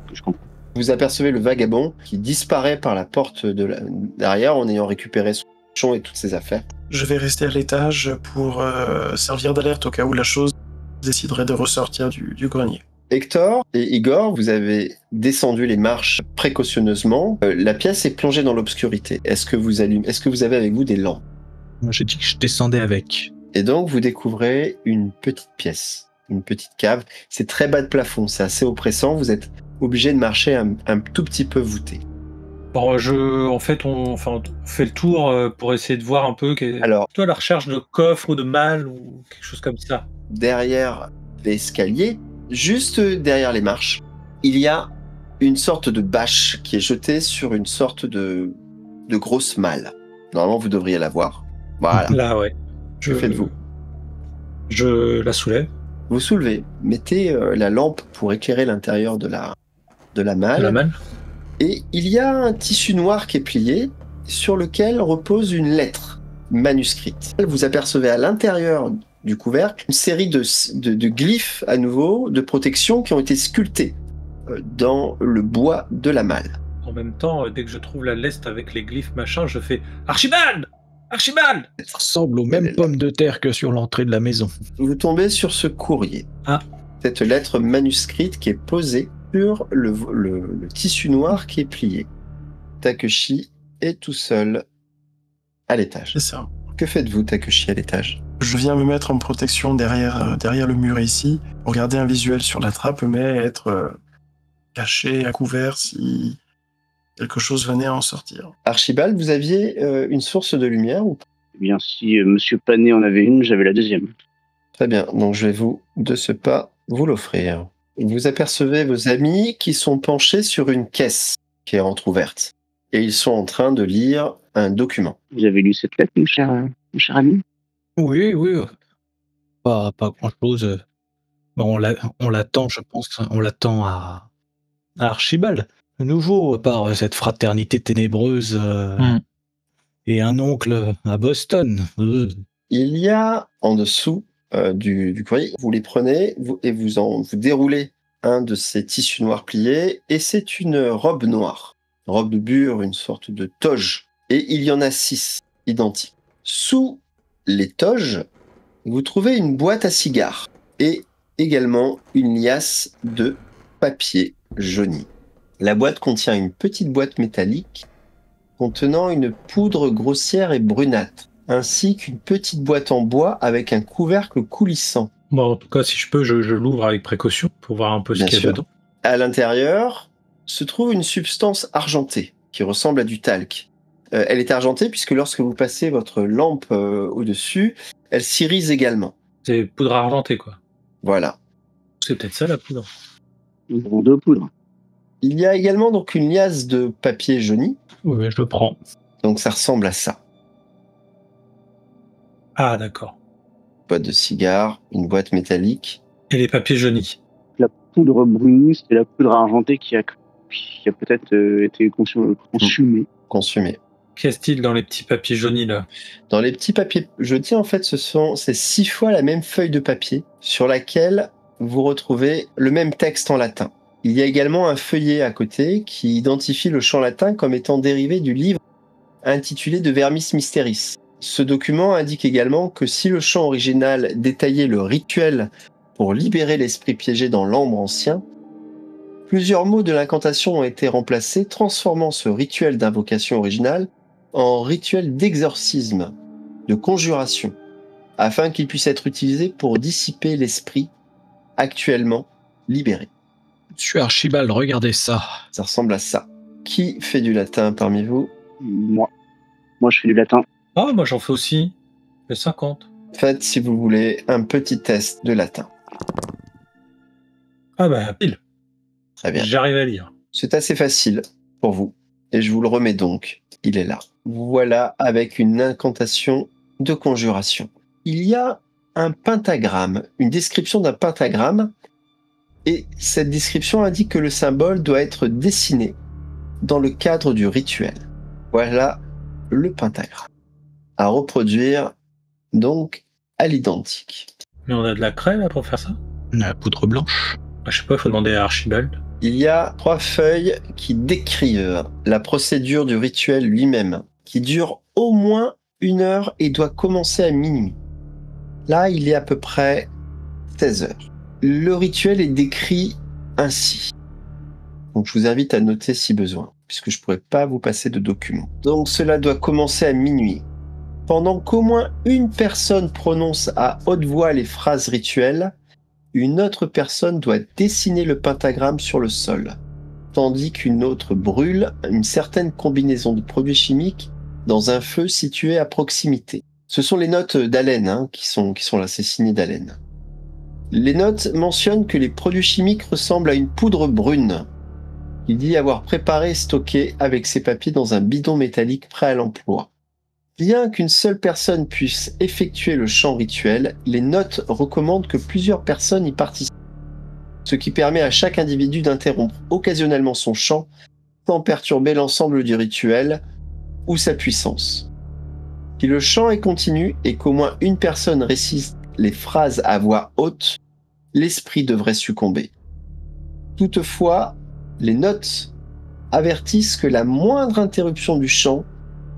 que je comprends. Vous apercevez le vagabond qui disparaît par la porte derrière en ayant récupéré son champ et toutes ses affaires. Je vais rester à l'étage pour servir d'alerte au cas où la chose déciderait de ressortir du grenier. Hector et Igor, vous avez descendu les marches précautionneusement. La pièce est plongée dans l'obscurité. Est-ce que vous avez avec vous des lampes? Moi, j'ai dit que je descendais avec. Et donc, vous découvrez une petite pièce, une petite cave. C'est très bas de plafond, c'est assez oppressant. Vous êtes obligé de marcher un tout petit peu voûté. Bon, on fait le tour pour essayer de voir un peu. Alors, toi, la recherche de coffre ou de malle ou quelque chose comme ça. Derrière l'escalier, juste derrière les marches, il y a une sorte de bâche qui est jetée sur une sorte de grosse malle. Normalement, vous devriez la voir. Voilà. Là, ouais. Que faites-vous? Je la soulève. Vous soulevez. Mettez la lampe pour éclairer l'intérieur de la malle. La malle. Et il y a un tissu noir qui est plié, sur lequel repose une lettre manuscrite. Vous apercevez à l'intérieur du couvercle une série de glyphes à nouveau, de protection qui ont été sculptés dans le bois de la malle. En même temps, dès que je trouve la leste avec les glyphes machin, je fais Archibald! Archibald! Ça ressemble aux mêmes pommes de terre que sur l'entrée de la maison. Vous tombez sur ce courrier. Cette lettre manuscrite qui est posée sur le tissu noir qui est plié. Takeshi est tout seul à l'étage. C'est ça. Que faites-vous, Takeshi, à l'étage? Je viens me mettre en protection derrière le mur ici, pour garder un visuel sur la trappe, mais être caché, à couvert si quelque chose venait à en sortir. Archibald, vous aviez une source de lumière ou pas? Eh bien, si Monsieur Panet en avait une, j'avais la deuxième. Très bien, donc je vais de ce pas, vous l'offrir. Vous apercevez vos amis qui sont penchés sur une caisse qui est entrouverte. Et ils sont en train de lire un document. Vous avez lu cette lettre, mon cher ami? Oui. Pas grand-chose. On l'attend, je pense. On l'attend à Archibald. De nouveau, par cette fraternité ténébreuse et un oncle à Boston. Il y a en dessous du courrier, vous les prenez et vous déroulez un de ces tissus noirs pliés et c'est une robe noire. Robe de bure, une sorte de toge. Et il y en a 6 identiques. Sous les toges, vous trouvez une boîte à cigares et également une liasse de papier jauni. La boîte contient une petite boîte métallique contenant une poudre grossière et brunâtre, ainsi qu'une petite boîte en bois avec un couvercle coulissant. Bon, en tout cas, si je peux, je l'ouvre avec précaution pour voir un peu ce qu'il y a dedans. À l'intérieur se trouve une substance argentée qui ressemble à du talc. Elle est argentée puisque lorsque vous passez votre lampe au-dessus, elle s'irise également. C'est poudre argentée, quoi. Voilà. C'est peut-être ça, la poudre. Nous avons 2 poudres. Il y a également donc une liasse de papier jauni. Oui, je le prends. Donc ça ressemble à ça. Ah, d'accord. Boîte de cigares, une boîte métallique. Et les papiers jaunis. La poudre brunie, c'est la poudre argentée qui a peut-être été consumée. Consumée. Qu'est-il dans les petits papiers jaunis, là? Dans les petits papiers jaunis, en fait, c'est 6 fois la même feuille de papier sur laquelle vous retrouvez le même texte en latin. Il y a également un feuillet à côté qui identifie le chant latin comme étant dérivé du livre intitulé De Vermis Mysteris. Ce document indique également que si le chant original détaillait le rituel pour libérer l'esprit piégé dans l'ambre ancien, plusieurs mots de l'incantation ont été remplacés, transformant ce rituel d'invocation original en rituel d'exorcisme, de conjuration, afin qu'il puisse être utilisé pour dissiper l'esprit actuellement libéré. Monsieur Archibald, regardez ça. Ça ressemble à ça. Qui fait du latin parmi vous? Moi, je fais du latin. Ah, moi j'en fais aussi. Je fais 50. Faites, si vous voulez, un petit test de latin. Ah bah, pile. Très bien. J'arrive à lire. C'est assez facile pour vous. Et je vous le remets donc. Il est là. Voilà, avec une incantation de conjuration. Il y a un pentagramme, une description d'un pentagramme, et cette description indique que le symbole doit être dessiné dans le cadre du rituel. Voilà le pentagramme. À reproduire donc à l'identique. Mais on a de la craie là pour faire ça? La poudre blanche. Ah, je sais pas, il faut demander à Archibald. Il y a 3 feuilles qui décrivent la procédure du rituel lui-même, qui dure au moins 1 heure et doit commencer à minuit. Là, il est à peu près 16 heures. Le rituel est décrit ainsi. Donc, je vous invite à noter si besoin, puisque je ne pourrais pas vous passer de documents. Donc, cela doit commencer à minuit. Pendant qu'au moins une personne prononce à haute voix les phrases rituelles, une autre personne doit dessiner le pentagramme sur le sol, tandis qu'une autre brûle une certaine combinaison de produits chimiques dans un feu situé à proximité. Ce sont les notes d'Allen qui sont là, c'est signé d'Allen. Les notes mentionnent que les produits chimiques ressemblent à une poudre brune. Il dit avoir préparé et stocké avec ses papiers dans un bidon métallique prêt à l'emploi. Bien qu'une seule personne puisse effectuer le chant rituel, les notes recommandent que plusieurs personnes y participent, ce qui permet à chaque individu d'interrompre occasionnellement son chant sans perturber l'ensemble du rituel ou sa puissance. Si le chant est continu et qu'au moins une personne récite les phrases à voix haute, l'esprit devrait succomber. Toutefois, les notes avertissent que la moindre interruption du chant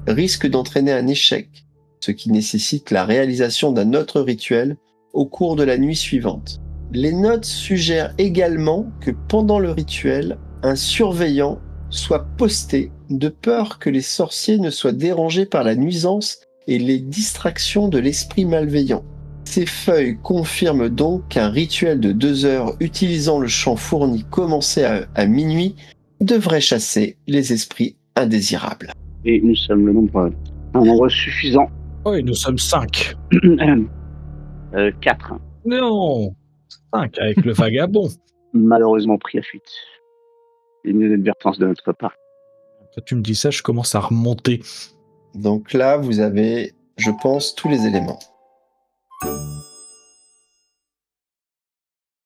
risque d'entraîner un échec, ce qui nécessite la réalisation d'un autre rituel au cours de la nuit suivante. Les notes suggèrent également que pendant le rituel, un surveillant soit posté de peur que les sorciers ne soient dérangés par la nuisance et les distractions de l'esprit malveillant. Ces feuilles confirment donc qu'un rituel de 2 heures utilisant le chant fourni commencé à minuit devrait chasser les esprits indésirables. Et nous sommes un nombre suffisant. Oui, nous sommes 5. 4. Non, 5 avec le vagabond. Malheureusement pris à fuite. Une inadvertance de notre part. Quand tu me dis ça, je commence à remonter. Donc là, vous avez, je pense, tous les éléments.